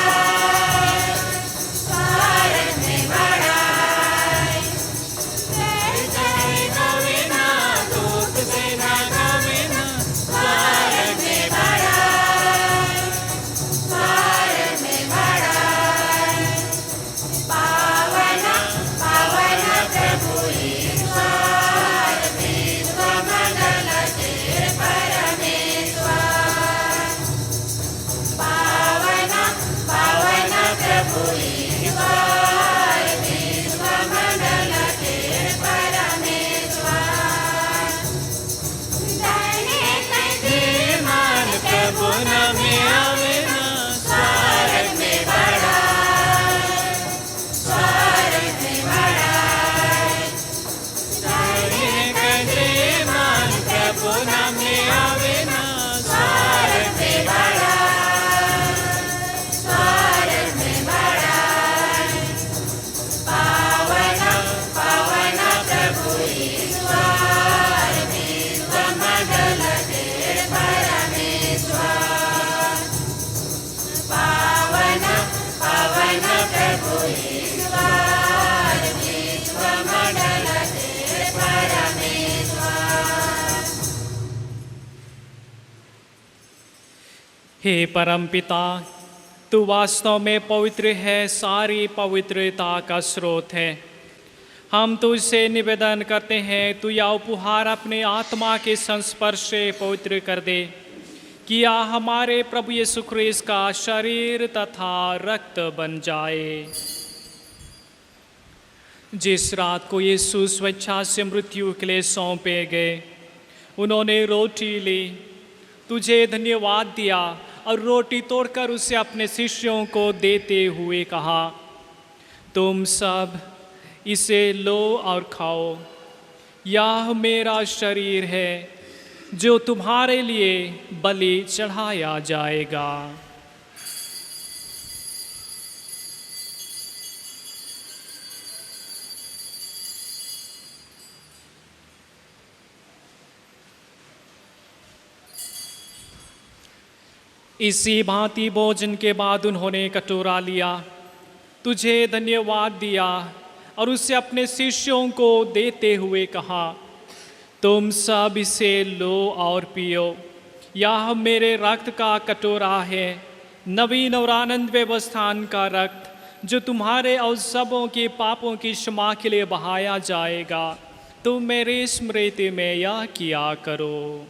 हे परम पिता, तू वास्तव में पवित्र है, सारी पवित्रता का स्रोत है। हम तुझसे निवेदन करते हैं तू यह उपहार अपने आत्मा के संस्पर्श से पवित्र कर दे, किया हमारे प्रभु यीशु ख्रीस्त का शरीर तथा रक्त बन जाए। जिस रात को यीशु स्वेच्छा से मृत्यु के लिए सौंपे गए, उन्होंने रोटी ली, तुझे धन्यवाद दिया और रोटी तोड़कर उसे अपने शिष्यों को देते हुए कहा, तुम सब इसे लो और खाओ, यह मेरा शरीर है जो तुम्हारे लिए बलि चढ़ाया जाएगा। इसी भांति भोजन के बाद उन्होंने कटोरा लिया, तुझे धन्यवाद दिया और उसे अपने शिष्यों को देते हुए कहा, तुम सब इसे लो और पियो, यह मेरे रक्त का कटोरा है, नवीन और आनंद व्यवस्थान का रक्त जो तुम्हारे और सबों के पापों की क्षमा के लिए बहाया जाएगा। तुम मेरे स्मृति में यह किया करो।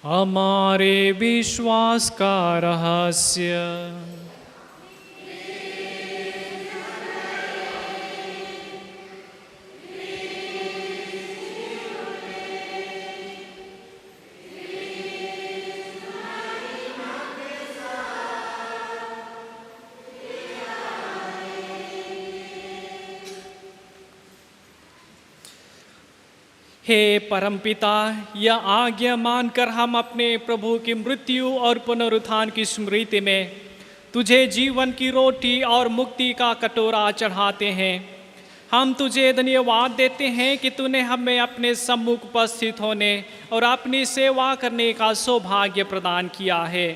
हमारे विश्वास का रहस्य। हे परमपिता, यह आज्ञा मानकर हम अपने प्रभु की मृत्यु और पुनरुत्थान की स्मृति में तुझे जीवन की रोटी और मुक्ति का कटोरा चढ़ाते हैं। हम तुझे धन्यवाद देते हैं कि तूने हमें अपने सम्मुख उपस्थित होने और अपनी सेवा करने का सौभाग्य प्रदान किया है।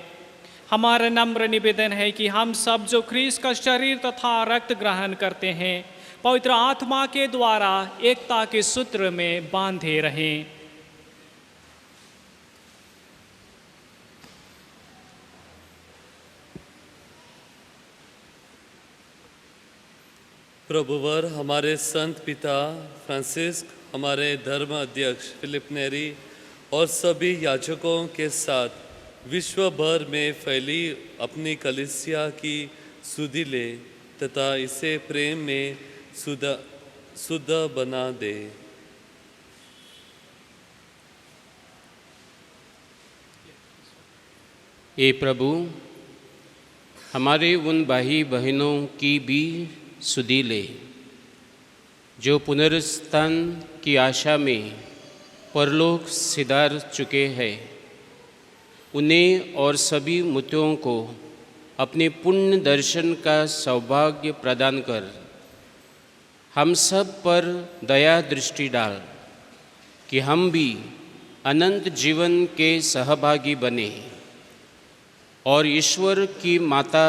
हमारा नम्र निवेदन है कि हम सब जो ख्रीस्त का शरीर तथा रक्त ग्रहण करते हैं, पवित्र आत्मा के द्वारा एकता के सूत्र में बांधे रहें। प्रभुवर हमारे संत पिता फ्रांसिस्क, हमारे धर्म अध्यक्ष फिलिप नेरी और सभी याजकों के साथ विश्व भर में फैली अपनी कलीसिया की सुधि ले तथा इसे प्रेम में शुद्ध बना दे। ए प्रभु, हमारे उन भाई बहनों की भी सुधि ले जो पुनरुत्थान की आशा में परलोक सिधार चुके हैं। उन्हें और सभी मृतकों को अपने पुण्य दर्शन का सौभाग्य प्रदान कर हम सब पर दया दृष्टि डाल कि हम भी अनंत जीवन के सहभागी बने और ईश्वर की माता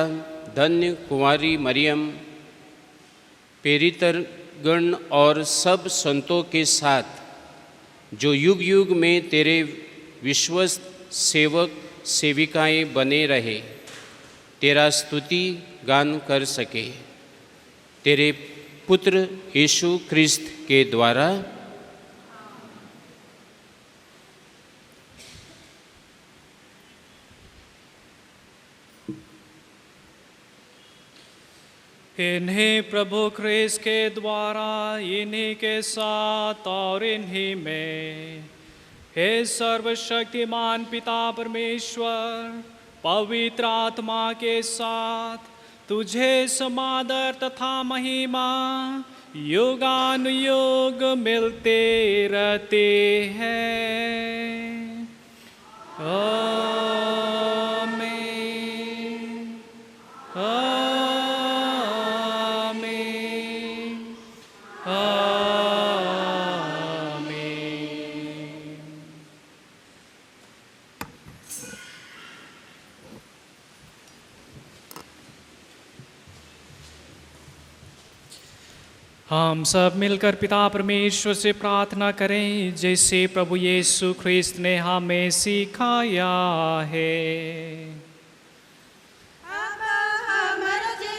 धन्य कुंवारी मरियम, पेरितरगण और सब संतों के साथ जो युग युग में तेरे विश्वस्त सेवक सेविकाएं बने रहे, तेरा स्तुति गान कर सके। तेरे पुत्र यीशु ख्रिस्त के द्वारा। इन्हीं प्रभु ख्रिस्त के द्वारा, इन्हीं के साथ और इन्हीं में, हे सर्वशक्तिमान पिता परमेश्वर, पवित्र आत्मा के साथ तुझे समादर तथा महिमा युगानुयुग मिलते रहते हैं। आमीन, आमीन, आमीन। हम सब मिलकर पिता परमेश्वर से प्रार्थना करें, जैसे प्रभु यीशु ख्रिस्त ने हमें सिखाया है। अब हमर जे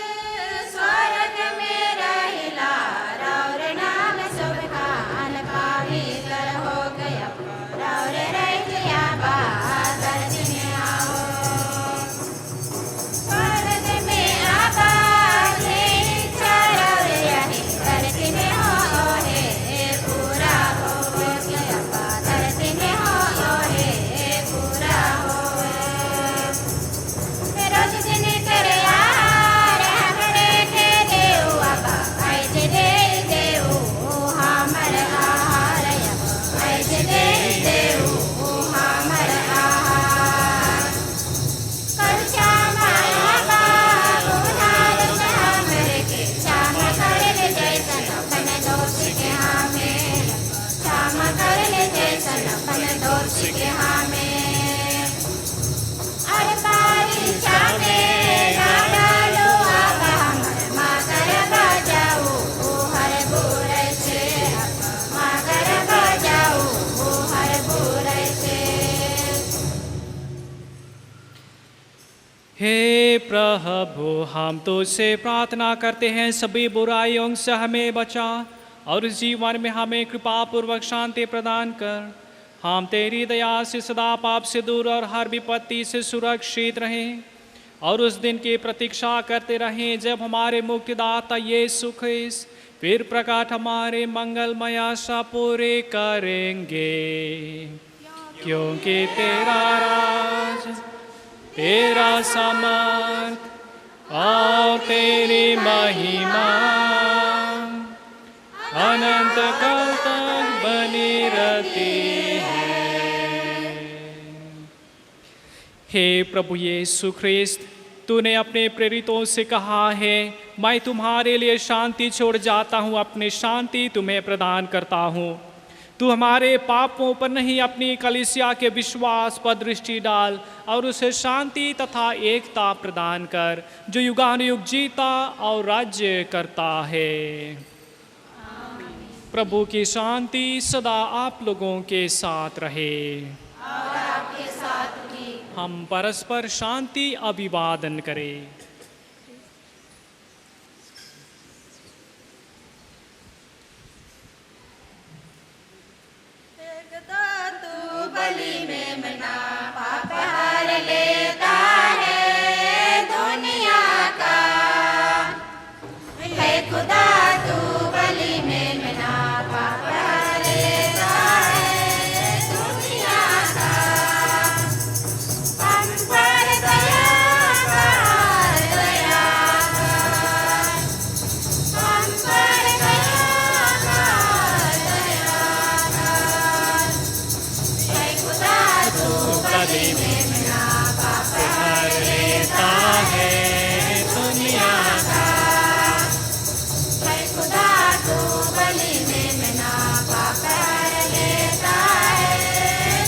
स्वर्ग में रहिला, रौर नाम शुभ खान पवित्र हो गया, रौर रहिया बादल दिन आओ। स्वर्ग में आबाद है इच्छा रौर यही, धरती में हो है पूरा हो गया, धरती में हो है पूरा हो। रोज दिन करे यार हमरे के देऊ, अबा ऐसे दे देऊ हमर आहार, ऐसे दे देऊ हमर आहार। कर श्यामा बाबू नाल हमरे के, श्यामा कर ले जैसन अपन दोष के हमें, श्यामा कर ले जैसन अपन दोष के हमें। अरे बारिशा में ना डालो आबा हमर, मगर बजाऊ हर बुरै से, मगर बजाऊ हर बुरै से। हे प्रभु, हम तुझसे प्रार्थना करते हैं, सभी बुराइयों से हमें बचा और जीवन में हमें कृपा पूर्वक शांति प्रदान कर। हम तेरी दया से सदा पाप से दूर और हर विपत्ति से सुरक्षित रहें और उस दिन की प्रतीक्षा करते रहें जब हमारे मुक्तिदाता यीशु ख्रिस्त फिर प्रकट हमारे मंगलमय आशा पूरे करेंगे। क्योंकि तेरा राज, तेरा समर्थ और तेरी महिमा अनंत काल तक बनी रहती है। हे प्रभु यीशु ख्रिस्त, तूने अपने प्रेरितों से कहा है, मैं तुम्हारे लिए शांति छोड़ जाता हूँ, अपनी शांति तुम्हें प्रदान करता हूँ। तू हमारे पापों पर नहीं, अपनी कलीसिया के विश्वास पर दृष्टि डाल और उसे शांति तथा एकता प्रदान कर, जो युगानुयुग जीता और राज्य करता है। प्रभु की शांति सदा आप लोगों के साथ रहे और आपके साथ भी। हम परस्पर शांति अभिवादन करें। तू बलि में मना पाप हर लेता है दुनिया का। हे खुदा तू बलि में मना पाप हर लेता है दुनिया का। हम पर दया कर, दया कर। हम पर दया कर, दया कर। हे खुदा तू बलि में मना पाप हर लेता है दुनिया का। हे खुदा तू बलि में मना पाप हर लेता है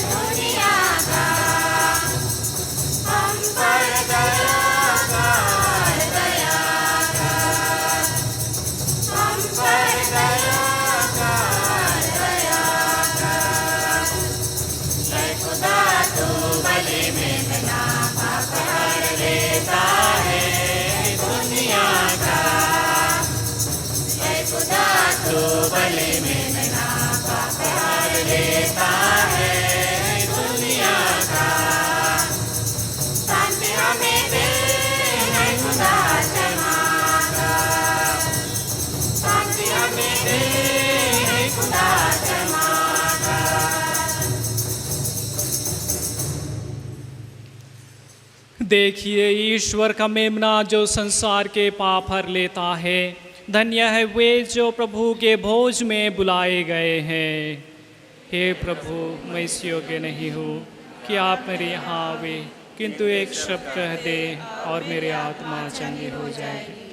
दुनिया का। हम पर दया कर, दया कर। हम पर दया कर, दया कर। हे खुदा तू बलि में मना पाप हर लेता है दुनिया का। हे खुदा तू बलि में मना पाप हर लेता है दुनिया का। शांति हमें दे, हे खुदा क्षमा कर। शांति हमें दे, हे खुदा क्षमा कर। देखिए ईश्वर का मेमना जो संसार के पाप हर लेता है। धन्य है वे जो प्रभु के भोज में बुलाए गए हैं। हे प्रभु, मैं इस योग्य नहीं हूँ कि आप मेरे यहाँ आवे, किंतु एक शब्द कह दे और मेरी आत्मा चंगी हो जाएगी।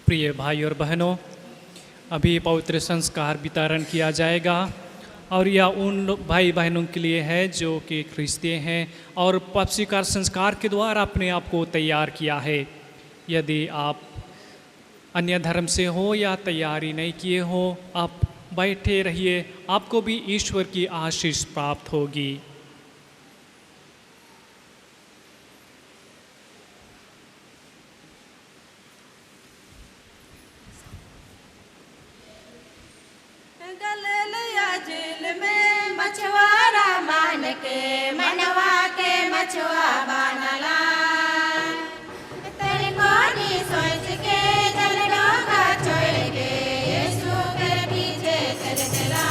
प्रिय भाई और बहनों, अभी पवित्र संस्कार वितरण किया जाएगा और यह उन भाई बहनों के लिए है जो कि ख्रिस्ती हैं और पाप स्वीकार संस्कार के द्वारा अपने आप को तैयार किया है। यदि आप अन्य धर्म से हो या तैयारी नहीं किए हो, आप बैठे रहिए, आपको भी ईश्वर की आशीष प्राप्त होगी। गलिलया झील में मछुआरा मान के मनवा के मछुआ बनला। तेरे कोनी सोच के जल डोंगा छोड़ के यीशु के पीछे चल चला।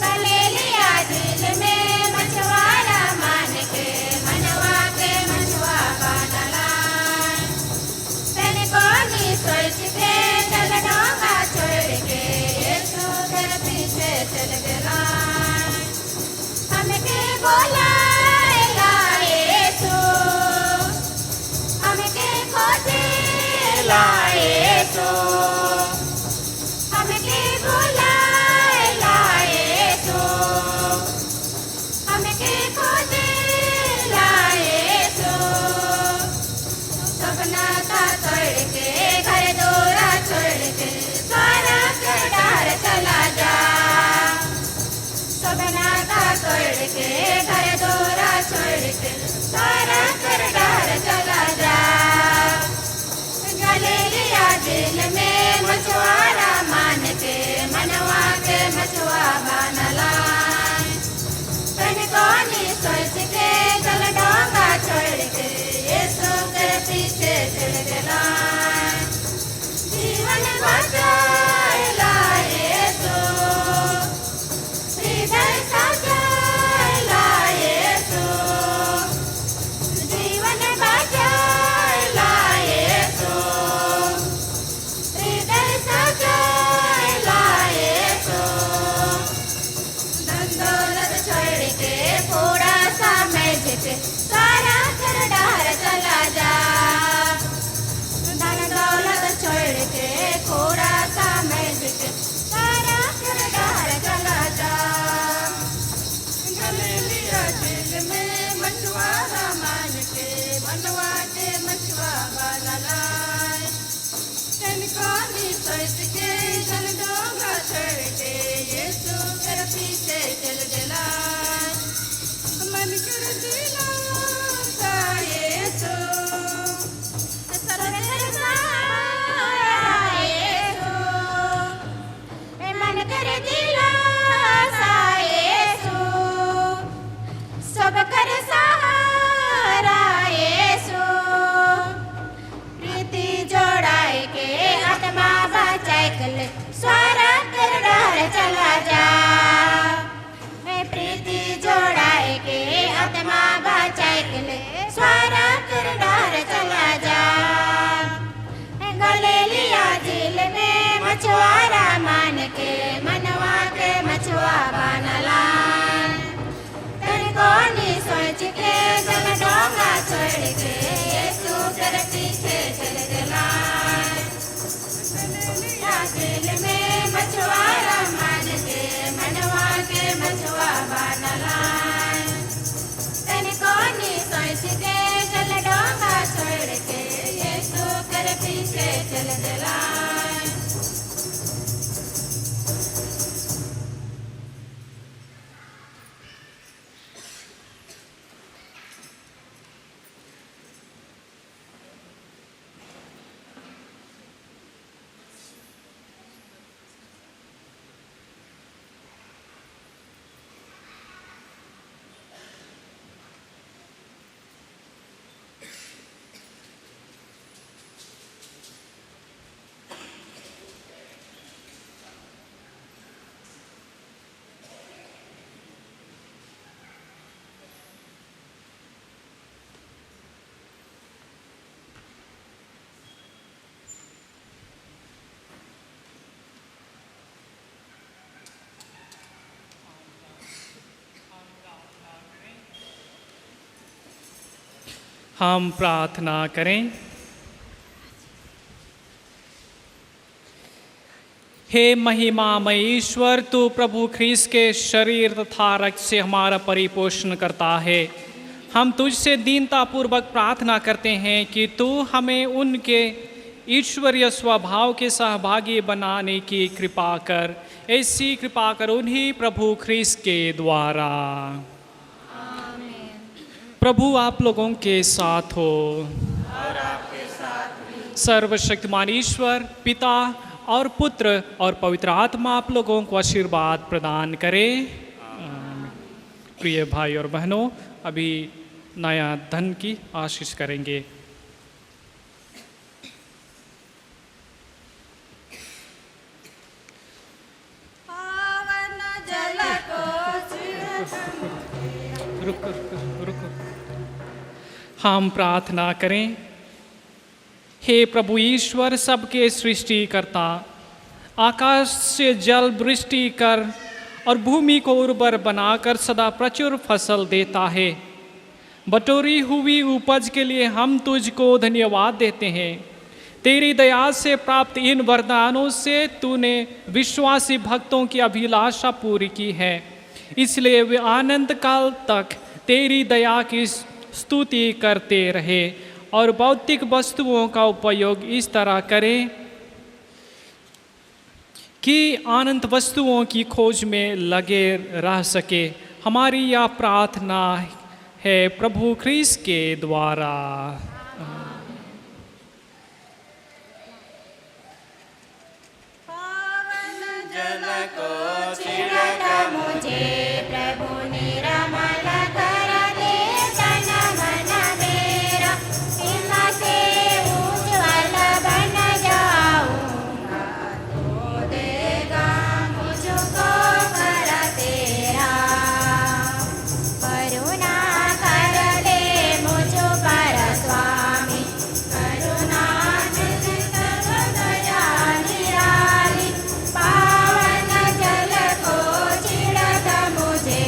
गलिलया झील में मछुआरा मान के मनवा के मछुआ बनला। तेरे कोनी सोच के जल डोंगा छोड़ के पीछे चल गया। हमके बोलाएगा यीशु मनवा के मछुआ बनलाय तनिको निसोच के जल डोंगा छोड़ के यीशु कर पीछे चल दिलाय मन कर दिला सा यीशु सरकर सहारा यीशु मन कर दिला सा यीशु सब कर सहारा यीशु प्रीति जोड़ाए के आत्मा बचाए कल स्वर्ग कर डर चला जा प्रीति जोड़ाए के आत्मा बचाए कल स्वर्ग कर डर चला जा गले लिया झील में मछुआरा मान के मनवा के मछुआ बनला तनिको सोच के जल डोंगा छोड़ के यीशु कर पीछे चल दिलाय झील में मछुआरा मान के मनवा के मछुआ बनला तनिको सोच के जल डोंगा छोड़ के यीशु कर पीछे चल दिलाय हम प्रार्थना करें। हे महिमामय ईश्वर, तू प्रभु ख्रीस्त के शरीर तथा रक्त से हमारा परिपोषण करता है। हम तुझसे दीनतापूर्वक प्रार्थना करते हैं कि तू हमें उनके ईश्वरीय स्वभाव के सहभागी बनाने की कृपा कर। ऐसी कृपा कर उन्हीं प्रभु ख्रीस्त के द्वारा। प्रभु आप लोगों के साथ हो और आपके साथ भी। सर्वशक्तिमान ईश्वर पिता और पुत्र और पवित्र आत्मा आप लोगों को आशीर्वाद प्रदान करे। प्रिय भाई और बहनों, अभी नया धन की आशीष करेंगे। रुको रुको रुको, हम प्रार्थना करें। हे प्रभु ईश्वर, सबके सृष्टिकर्ता, आकाश से जल वृष्टि कर और भूमि को उर्वर बनाकर सदा प्रचुर फसल देता है। बटोरी हुई उपज के लिए हम तुझको धन्यवाद देते हैं। तेरी दया से प्राप्त इन वरदानों से तूने विश्वासी भक्तों की अभिलाषा पूरी की है, इसलिए वे आनंद काल तक तेरी दया की स्तुति करते रहे और भौतिक वस्तुओं का उपयोग इस तरह करें कि अनंत वस्तुओं की खोज में लगे रह सके। हमारी यह प्रार्थना है प्रभु ख्रीस्त के द्वारा। जल को छिड़का मुझे प्रभु निरामल कर दे तन मन मेरा, इनका से उज्ज्वल बन जाऊंगा, तो देगा मुझको कर तेरा। करुणा कर दे मुझ पर स्वामी, करुणा दया निराली, पावन जल को छिड़क मुझे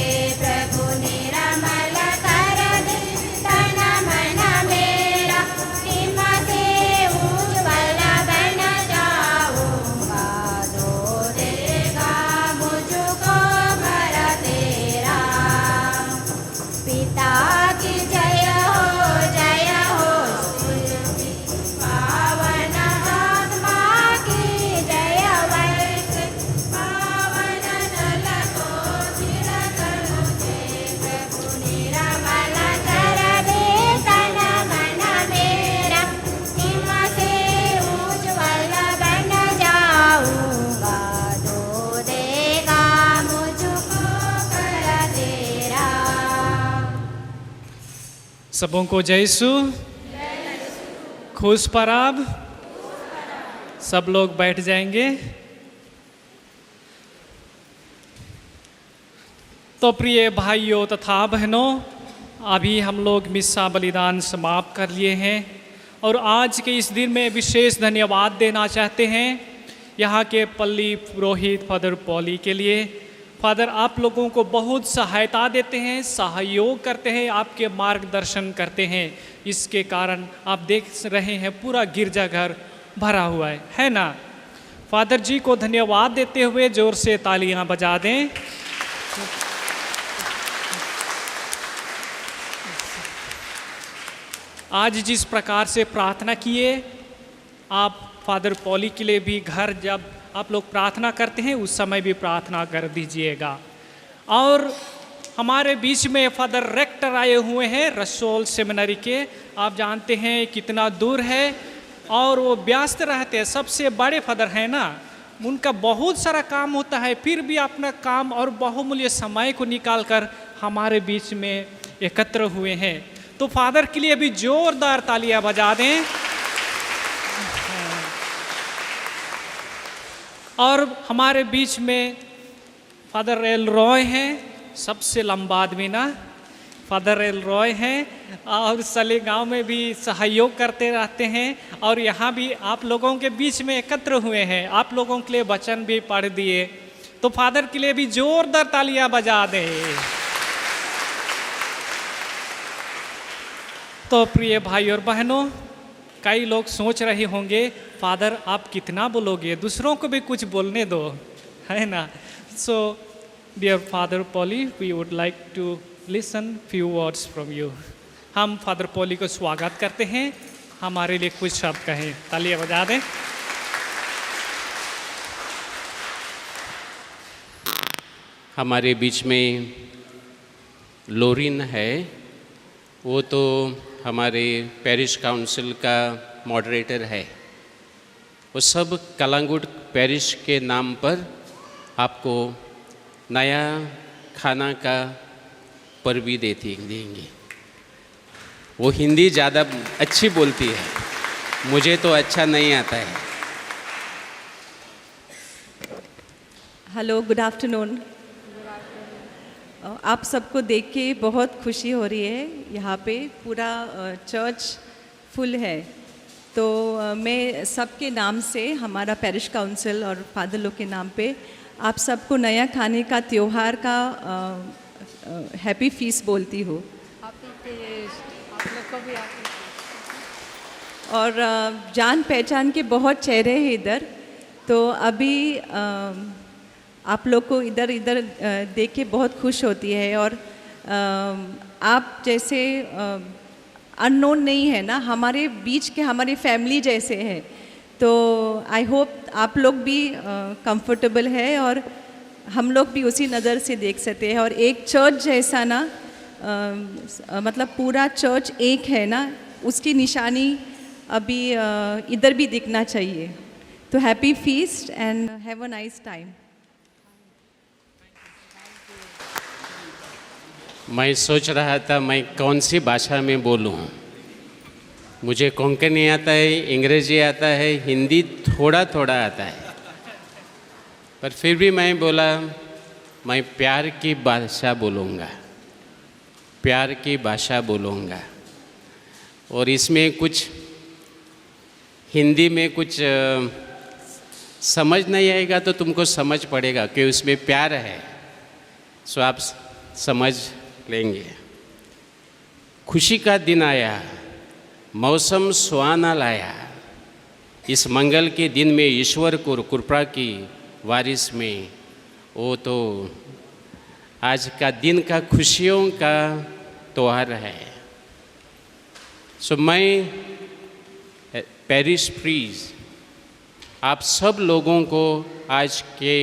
सबों को जयसु खुश पराब। सब लोग बैठ जाएंगे। तो प्रिय भाइयों तथा बहनों, अभी हम लोग मिस्सा बलिदान समाप्त कर लिए हैं और आज के इस दिन में विशेष धन्यवाद देना चाहते हैं यहाँ के पल्ली पुरोहित फादर पॉली के लिए। फादर आप लोगों को बहुत सहायता देते हैं, सहयोग करते हैं, आपके मार्गदर्शन करते हैं। इसके कारण आप देख रहे हैं पूरा गिरजाघर भरा हुआ है ना। फादर जी को धन्यवाद देते हुए जोर से तालियां बजा दें। आज जिस प्रकार से प्रार्थना किए, आप फादर पॉली के लिए भी घर जब आप लोग प्रार्थना करते हैं उस समय भी प्रार्थना कर दीजिएगा। और हमारे बीच में फादर रेक्टर आए हुए हैं रसोल सेमिनरी के। आप जानते हैं कितना दूर है और वो व्यस्त रहते हैं, सबसे बड़े फादर हैं ना, उनका बहुत सारा काम होता है, फिर भी अपना काम और बहुमूल्य समय को निकाल कर हमारे बीच में एकत्र हुए हैं। तो फादर के लिए भी जोरदार तालियां बजा दें। और हमारे बीच में फादर एल रॉय हैं, सबसे लंबा आदमी ना, फादर एल रॉय हैं और सले गांव में भी सहयोग करते रहते हैं और यहाँ भी आप लोगों के बीच में एकत्र हुए हैं। आप लोगों के लिए वचन भी पढ़ दिए, तो फादर के लिए भी जोरदार तालियां बजा दें। तो प्रिय भाई और बहनों, कई लोग सोच रहे होंगे फादर आप कितना बोलोगे, दूसरों को भी कुछ बोलने दो, है ना। So dear father Poly, we would like to listen few words from you. हम फादर पॉली को स्वागत करते हैं, हमारे लिए कुछ शब्द कहें। तालियां बजा दें। हमारे बीच में लोरिन है, वो तो हमारे पेरिश काउंसिल का मॉडरेटर है। वो सब कलांगुट पेरिश के नाम पर आपको नया खाना का पर भी देंगे। वो हिंदी ज़्यादा अच्छी बोलती है, मुझे तो अच्छा नहीं आता है। Hello, good afternoon. आप सबको देख के बहुत खुशी हो रही है। यहाँ पे पूरा चर्च फुल है। तो मैं सबके नाम से, हमारा पेरिश काउंसिल और फादर लोग के नाम पे आप सबको नया खाने का त्योहार का हैप्पी फीस्ट बोलती हूँ। और जान पहचान के बहुत चेहरे हैं इधर, तो अभी आप लोग को इधर देख के बहुत खुश होती है। और आप जैसे अननोन नहीं है ना, हमारे बीच के हमारी फैमिली जैसे है। तो आई होप आप लोग भी कंफर्टेबल है और हम लोग भी उसी नज़र से देख सकते हैं। और एक चर्च जैसा ना, मतलब पूरा चर्च एक है ना, उसकी निशानी अभी इधर भी दिखना चाहिए। तो happy feast and have a nice time. मैं सोच रहा था मैं कौन सी भाषा में बोलूं। मुझे कोंकणी आता है, अंग्रेजी आता है, हिंदी थोड़ा थोड़ा आता है, पर फिर भी मैं बोला मैं प्यार की भाषा बोलूँगा, प्यार की भाषा बोलूँगा। और इसमें कुछ हिंदी में कुछ समझ नहीं आएगा तो तुमको समझ पड़ेगा कि उसमें प्यार है, सो आप समझ लेंगे। खुशी का दिन आया, मौसम सुहाना लाया। इस मंगल के दिन में ईश्वर को कृपा की वारिस में, वो तो आज का दिन का खुशियों का त्योहार है। सो मैं पेरिश प्रीज आप सब लोगों को आज के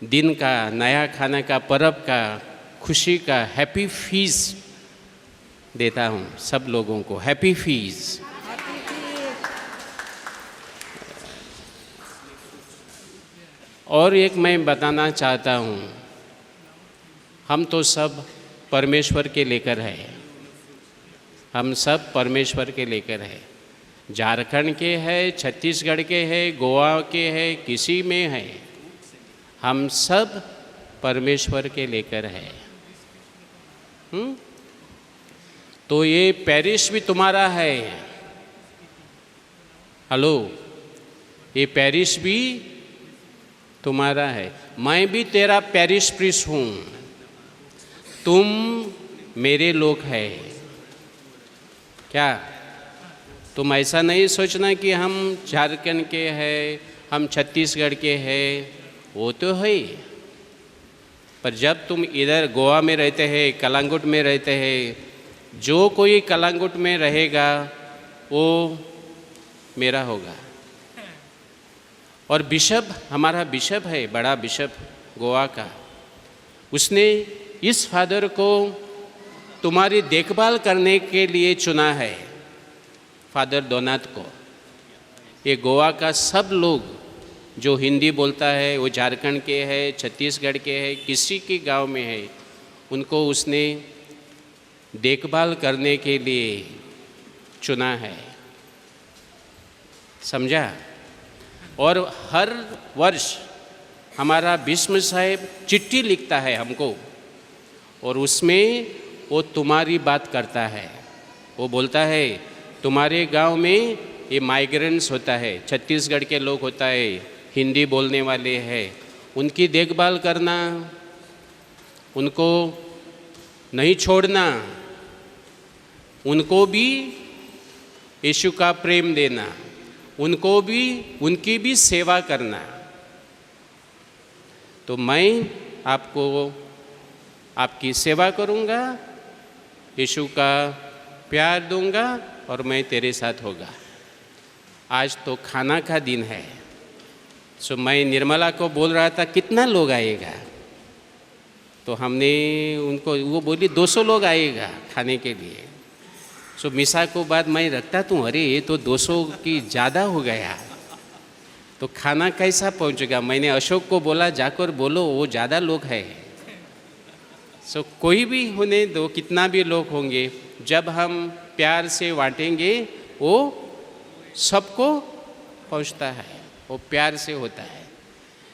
दिन का, नया खाना का, पर्व का, खुशी का हैप्पी फीस्ट देता हूँ। सब लोगों को हैप्पी फीस्ट। और एक मैं बताना चाहता हूँ, हम तो सब परमेश्वर के लेकर है। हम सब परमेश्वर के लेकर है। झारखंड के है, छत्तीसगढ़ के है, गोवा के है, किसी में है, हम सब परमेश्वर के लेकर है। तो ये पेरिस भी तुम्हारा है। हेलो, ये पेरिस भी तुम्हारा है। मैं भी तेरा पेरिस प्रिंस हूँ, तुम मेरे लोग हैं। क्या तुम ऐसा नहीं सोचना कि हम झारखंड के हैं, हम छत्तीसगढ़ के हैं, वो तो है। पर जब तुम इधर गोवा में रहते हैं, कलांगुट में रहते हैं, जो कोई कलांगुट में रहेगा वो मेरा होगा। और बिशप, हमारा बिशप है, बड़ा बिशप गोवा का, उसने इस फादर को तुम्हारी देखभाल करने के लिए चुना है, फादर डोनात को। ये गोवा का सब लोग जो हिंदी बोलता है, वो झारखंड के है, छत्तीसगढ़ के है, किसी के गांव में है, उनको उसने देखभाल करने के लिए चुना है। समझा? और हर वर्ष हमारा बिस्म साहेब चिट्ठी लिखता है हमको, और उसमें वो तुम्हारी बात करता है। वो बोलता है तुम्हारे गांव में ये माइग्रेंट्स होता है, छत्तीसगढ़ के लोग होता है, हिंदी बोलने वाले हैं, उनकी देखभाल करना, उनको नहीं छोड़ना, उनको भी यीशु का प्रेम देना, उनको भी, उनकी भी सेवा करना। तो मैं आपको आपकी सेवा करूँगा, यीशु का प्यार दूंगा, और मैं तेरे साथ होगा। आज तो खाना का दिन है, सो मैं निर्मला को बोल रहा था कितना लोग आएगा, तो हमने उनको, वो बोली 200 लोग आएगा खाने के लिए। सो मिसा को बाद मैं रखता तू, अरे ये तो 200 की ज़्यादा हो गया, तो खाना कैसा पहुंचेगा। मैंने अशोक को बोला जाकर बोलो वो ज़्यादा लोग हैं। सो कोई भी होने दो, कितना भी लोग होंगे, जब हम प्यार से बांटेंगे वो सबको पहुंचता है, वो प्यार से होता है।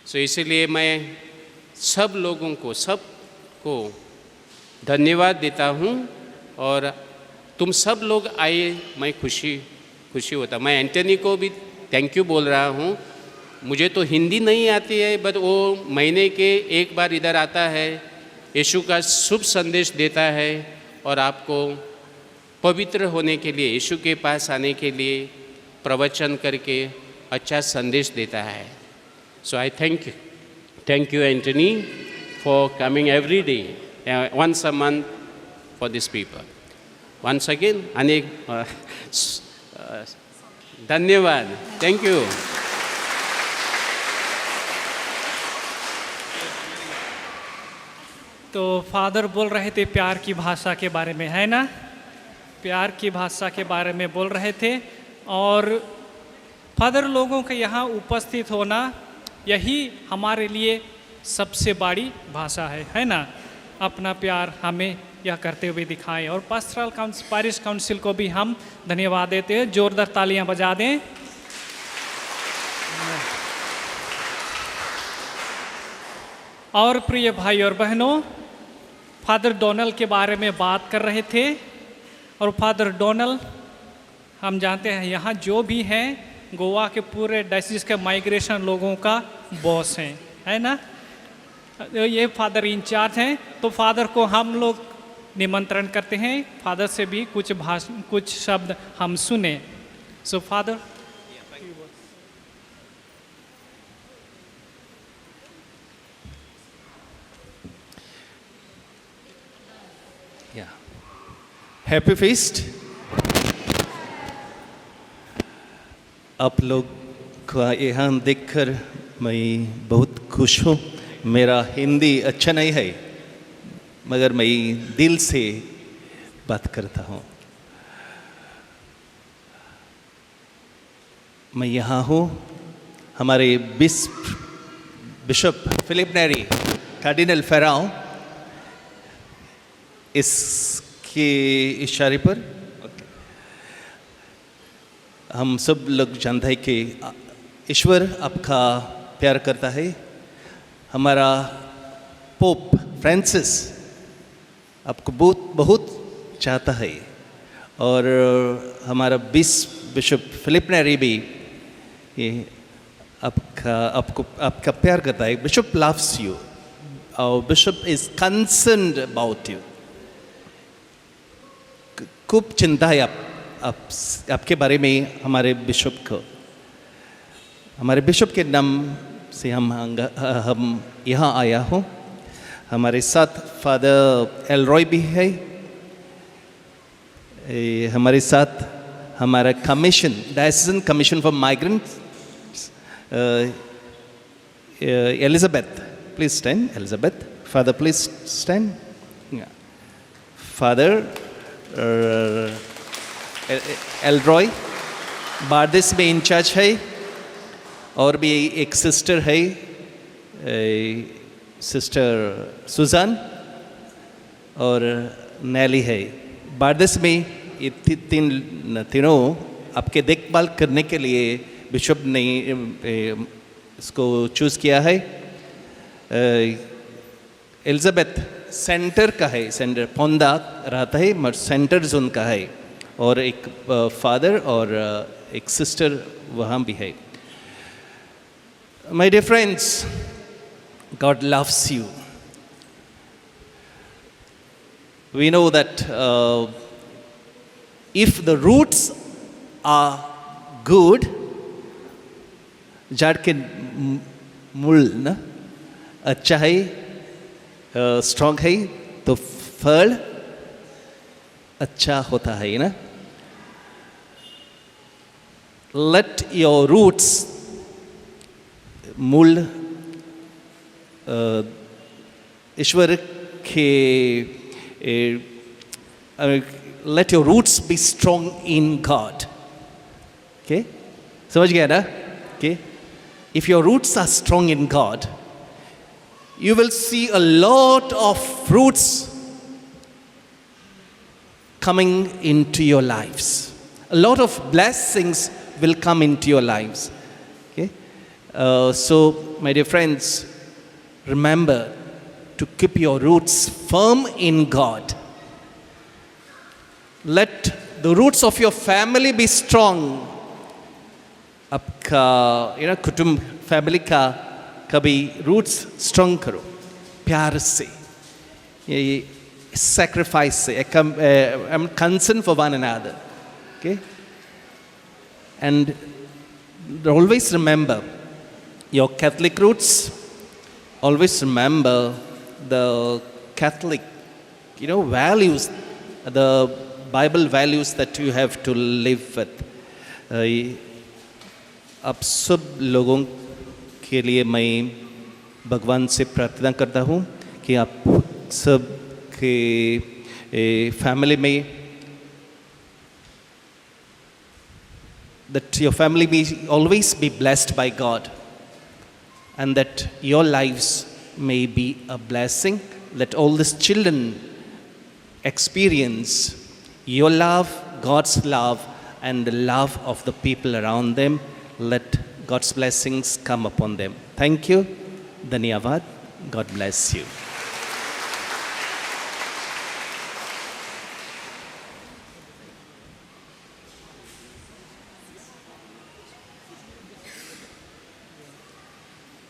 सो इसलिए मैं सब लोगों को, सबको धन्यवाद देता हूँ, और तुम सब लोग आए, मैं खुशी होता। मैं एंटनी को भी थैंक यू बोल रहा हूँ। मुझे तो हिंदी नहीं आती है, बट वो महीने के एक बार इधर आता है, यीशु का शुभ संदेश देता है, और आपको पवित्र होने के लिए, यीशु के पास आने के लिए प्रवचन करके अच्छा संदेश देता है। So I thank you Antony for coming every day, once a month for these people. Once again, अनेक धन्यवाद, थैंक यू। तो फादर बोल रहे थे प्यार की भाषा के बारे में, है ना? प्यार की भाषा के बारे में बोल रहे थे, और फादर लोगों के यहाँ उपस्थित होना यही हमारे लिए सबसे बड़ी भाषा है ना? अपना प्यार हमें यह करते हुए दिखाएं। और पास्टरल काउंसिल, पारिश काउंसिल को भी हम धन्यवाद देते हैं, जोरदार तालियां बजा दें। और प्रिय भाई और बहनों, फादर डोनाल्ड के बारे में बात कर रहे थे, और फादर डोनाल्ड हम जानते हैं यहाँ जो भी हैं गोवा के पूरे डायसिस के माइग्रेशन लोगों का बॉस हैं, है ना? ये फादर इंचार्ज हैं, तो फादर को हम लोग निमंत्रण करते हैं, फादर से भी कुछ शब्द हम सुने। So father, happy feast. आप लोग को यहाँ देखकर मैं बहुत खुश हूँ। मेरा हिंदी अच्छा नहीं है, मगर मैं दिल से बात करता हूँ। मैं यहाँ हूँ हमारे बिशप फिलिप नेरी, कार्डिनल फेराओ, इसके इशारे पर हम सब लोग जानते हैं कि ईश्वर आपका प्यार करता है। हमारा पोप फ्रांसिस आपको बहुत बहुत चाहता है और हमारा बिशप फिलिप नेरी भी ये आपका प्यार करता है। बिशप लव्स यू और bishop is concerned about you. खूब चिंता है आपके बारे में हमारे बिशप को। हमारे बिशप के नाम से हम यहाँ आया हूँ। हमारे साथ फादर एलरॉय भी है। हमारे साथ हमारा commission diocesan commission for migrants Elizabeth, please stand. Elizabeth, father please stand. Father Elroy Bardez में इंचार्ज है और भी एक सिस्टर है, सिस्टर सुजान और नैली है। बारदेस में ये तीनों आपके देखभाल करने के लिए बिशप ने इसको चूज़ किया है। एलिजाबेथ सेंटर का है, सेंटर पोंदा रहता है मगर सेंटर जोन का है और एक फादर और एक सिस्टर वहाँ भी है। My dear friends, God loves you. We know that if the roots are good, जड़ के मूल ना अच्छा है, स्ट्रॉन्ग है तो फल अच्छा होता है ना। Let your roots मूल ईश्वर के let your roots be strong in God. Okay, समझ गया ना? Okay, if your roots are strong in God, you will see a lot of fruits coming into your lives. A lot of blessings will come into your lives. Okay, so my dear friends, remember to keep your roots firm in God. Let the roots of your family be strong. आपका कुटुंब family का कभी roots strong करो प्यार से, ये sacrifice से, I'm concerned for one another. Okay, and always remember your Catholic roots. Always remember the Catholic values, the Bible values that you have to live with. आप सब लोगों के लिए मैं भगवान से प्रार्थना करता हूँ कि आप सब के फैमिली में that your family may always be blessed by God and that your lives may be a blessing. Let all these children experience your love, God's love, and the love of the people around them. Let God's blessings come upon them. Thank you. Dhanyavad. God bless you.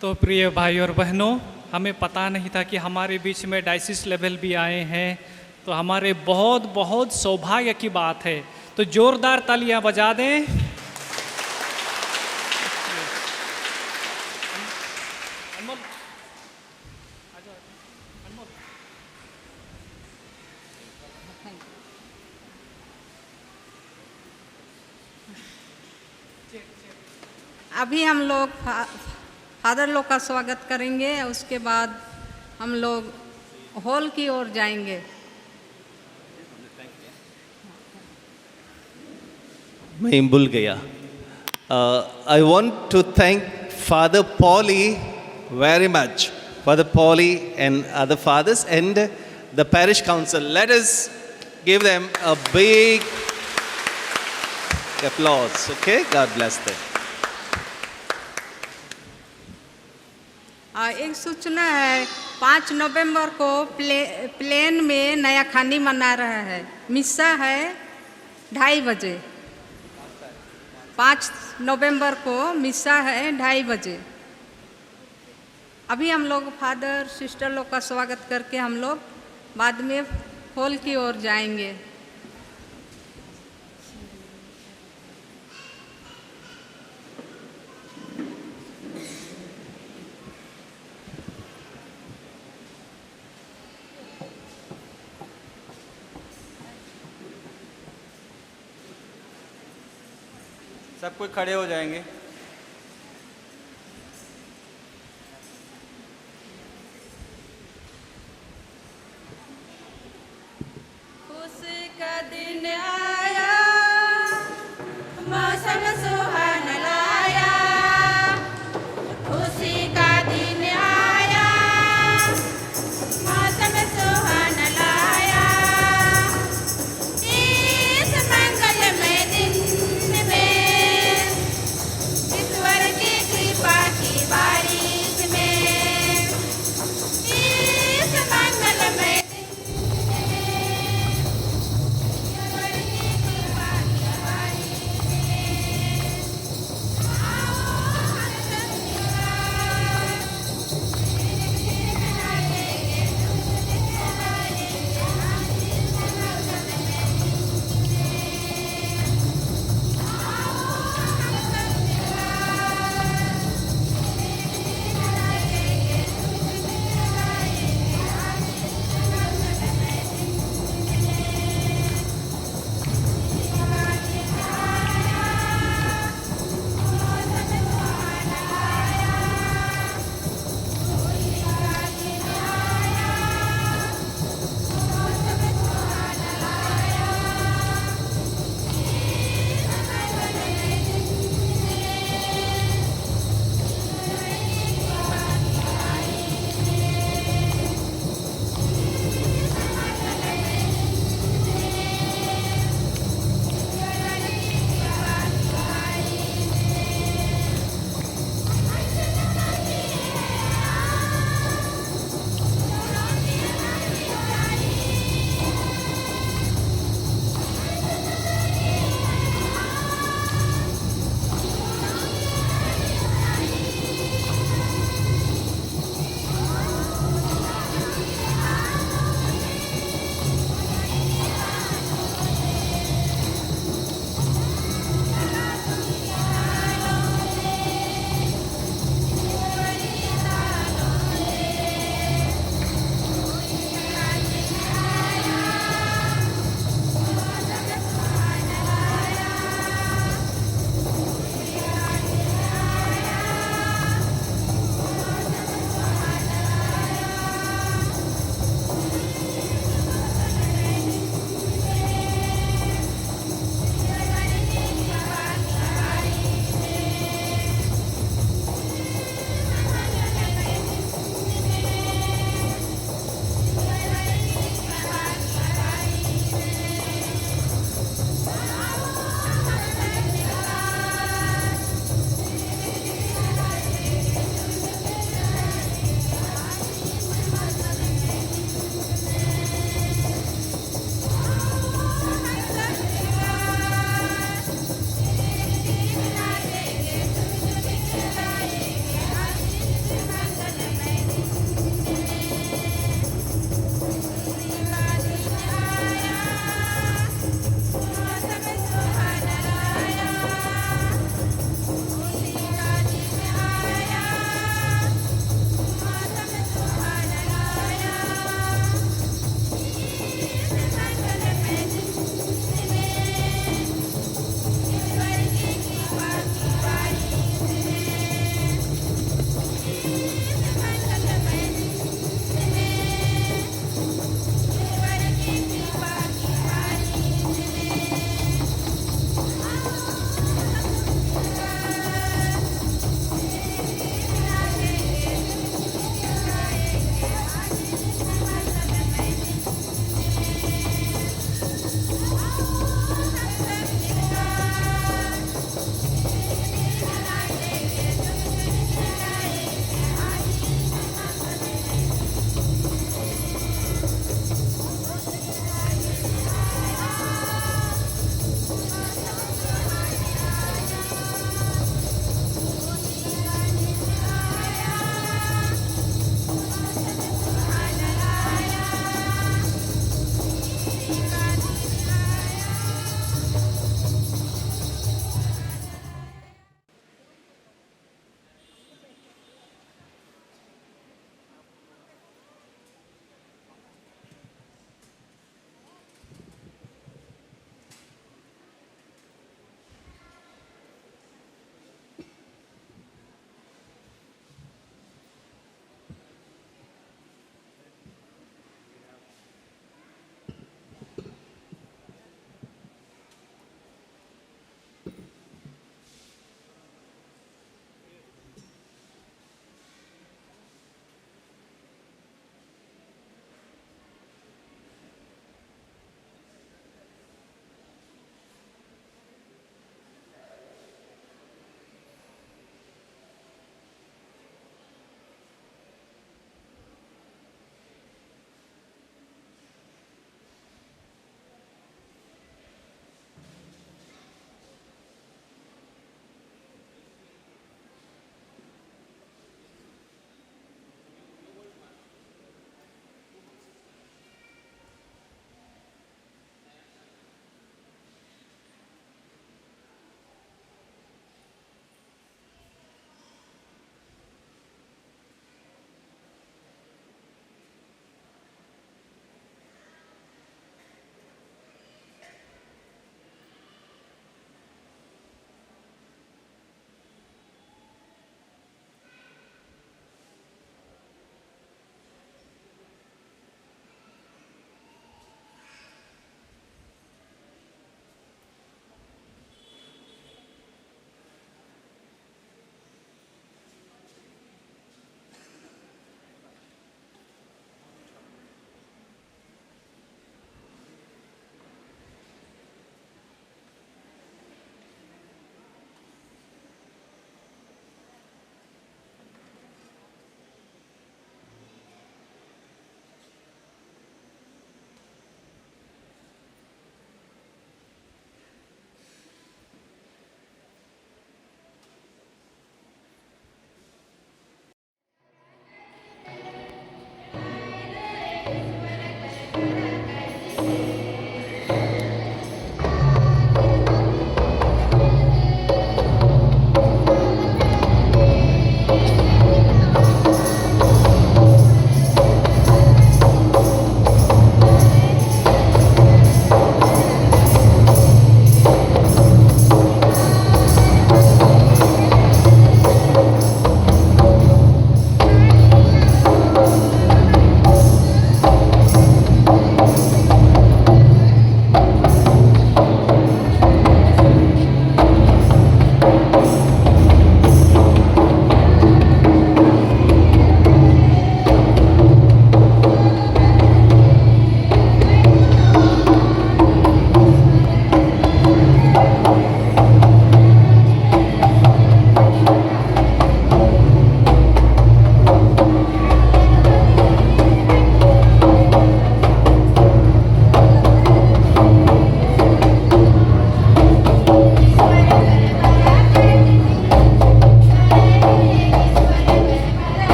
तो प्रिय भाई और बहनों, हमें पता नहीं था कि हमारे बीच में डायसिस लेवल भी आए हैं, तो हमारे बहुत बहुत सौभाग्य की बात है। तो जोरदार तालियां बजा दें। अभी हम लोग फादर लोग का स्वागत करेंगे, उसके बाद हम लोग हॉल की ओर जाएंगे। मैं भूल गया। I want to thank Father Paulie very much. Father Paulie and other fathers and the parish council. Let us give them a big applause. Okay, God bless them. एक सूचना है, 5 नवंबर को प्लेन में नया खानी मना रहा है। मिस्सा है 2:30 बजे। 5 नवंबर को मिस्सा है 2:30 बजे। अभी हम लोग फादर सिस्टर लोग का स्वागत करके हम लोग बाद में हॉल की ओर जाएंगे। सब कोई खड़े हो जाएंगे। खुशी का दिन आया, मौसम सुहाना लाया। खुशी का दिन आया, मौसम सुहाना लाया। इस मंगलमय दिन में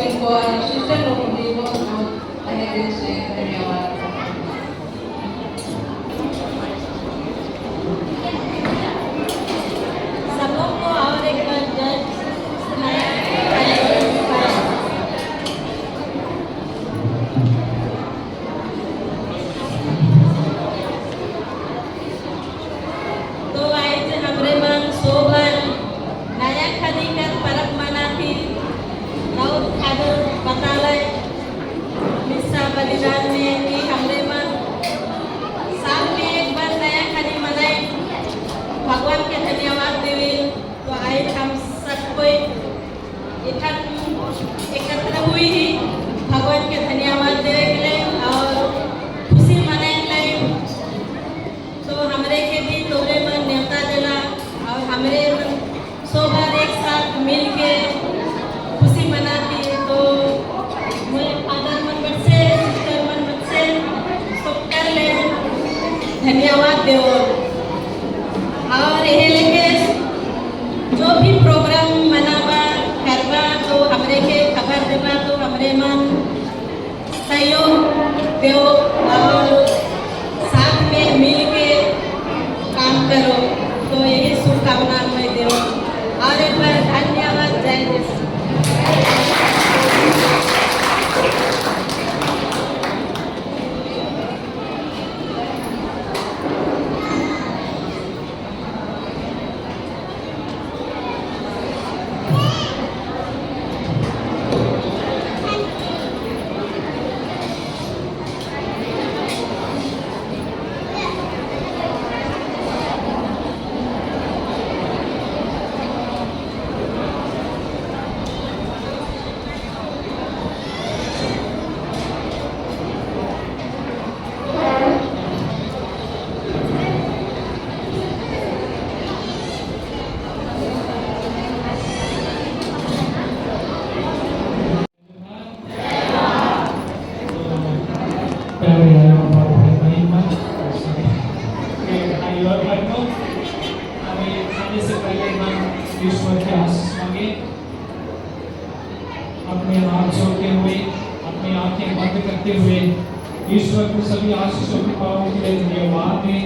इनको और सिस्टर लोगों को भी बहुत बहुत तहे दिल से धन्यवाद। सबों को और एक बार जय सुनाया। तो आज हमरे मन सोभर नया खदी कर परब मनाती और खादो बताले मिस्सा बलिदान में कि हमरे मन साल में एक बार नया खदी मनाए भगवान के धन्यवाद देवे। तो आज हम सब कोई एकत्र हुई ही भगवान के धन्यवाद देवे के लिए और खुशी मनाए के लिए। तो हमरे के भी तोरे मन न्योता देला और हमरे मन सोभर एक साथ मिल के खुशी मनाती है। तो मुझे फादर मन बट से सिस्टर मन बट से सब कर ले धन्यवाद देव। और यह लेके जो भी प्रोग्राम मनावा करवा तो हमरे के खबर देवा तो हमरे मन सहयोग देव और साथ में मिल के काम करो। तो यही शुभकामना मैं देव और एक बार धन्यवाद। जय देश। ईश्वर के आशीष मांगे। अपने हाथ जोड़ते हुए अपनी आंखें बंद करते हुए ईश्वर को सभी आशीषों की पाओ के लिए धन्यवाद दें।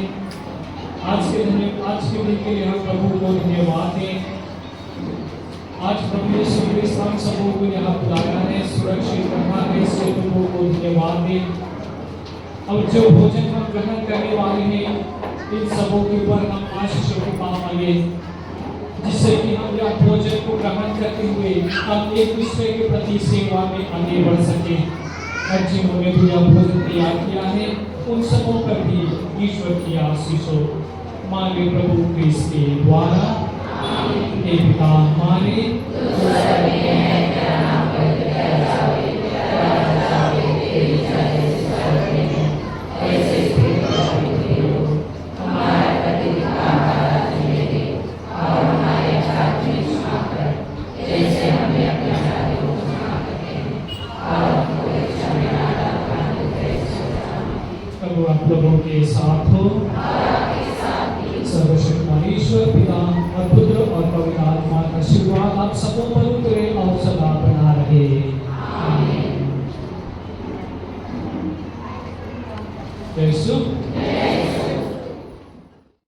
आज के दिन के लिए हम प्रभु को धन्यवाद दें। आज प्रभु यीशु क्रिस्त हम सबों को यहाँ बुलाया है, सुरक्षित रखा है, इसलिए प्रभु को धन्यवाद दें। अब जो भोजन हम ग्रहण करने वाले हैं इन सबों के ऊपर हम आशीषों की पाव मांगे, जिससे कि हम यह भोजन को ग्रहण करते हुए हम एक दूसरे के प्रति सेवा में आगे बढ़ सके। और जिन्होंने भी यह भोजन तैयार किया है उन सबों पर भी ईश्वर की आशीष हो। मांगे प्रभु क्रिस्त के द्वारा। हे पिता हमारे आप लोगों के साथ हो। सर्वशक्तिमान ईश्वर पिता और पुत्र और पवित्र आत्मा का आशीर्वाद आप सबों पर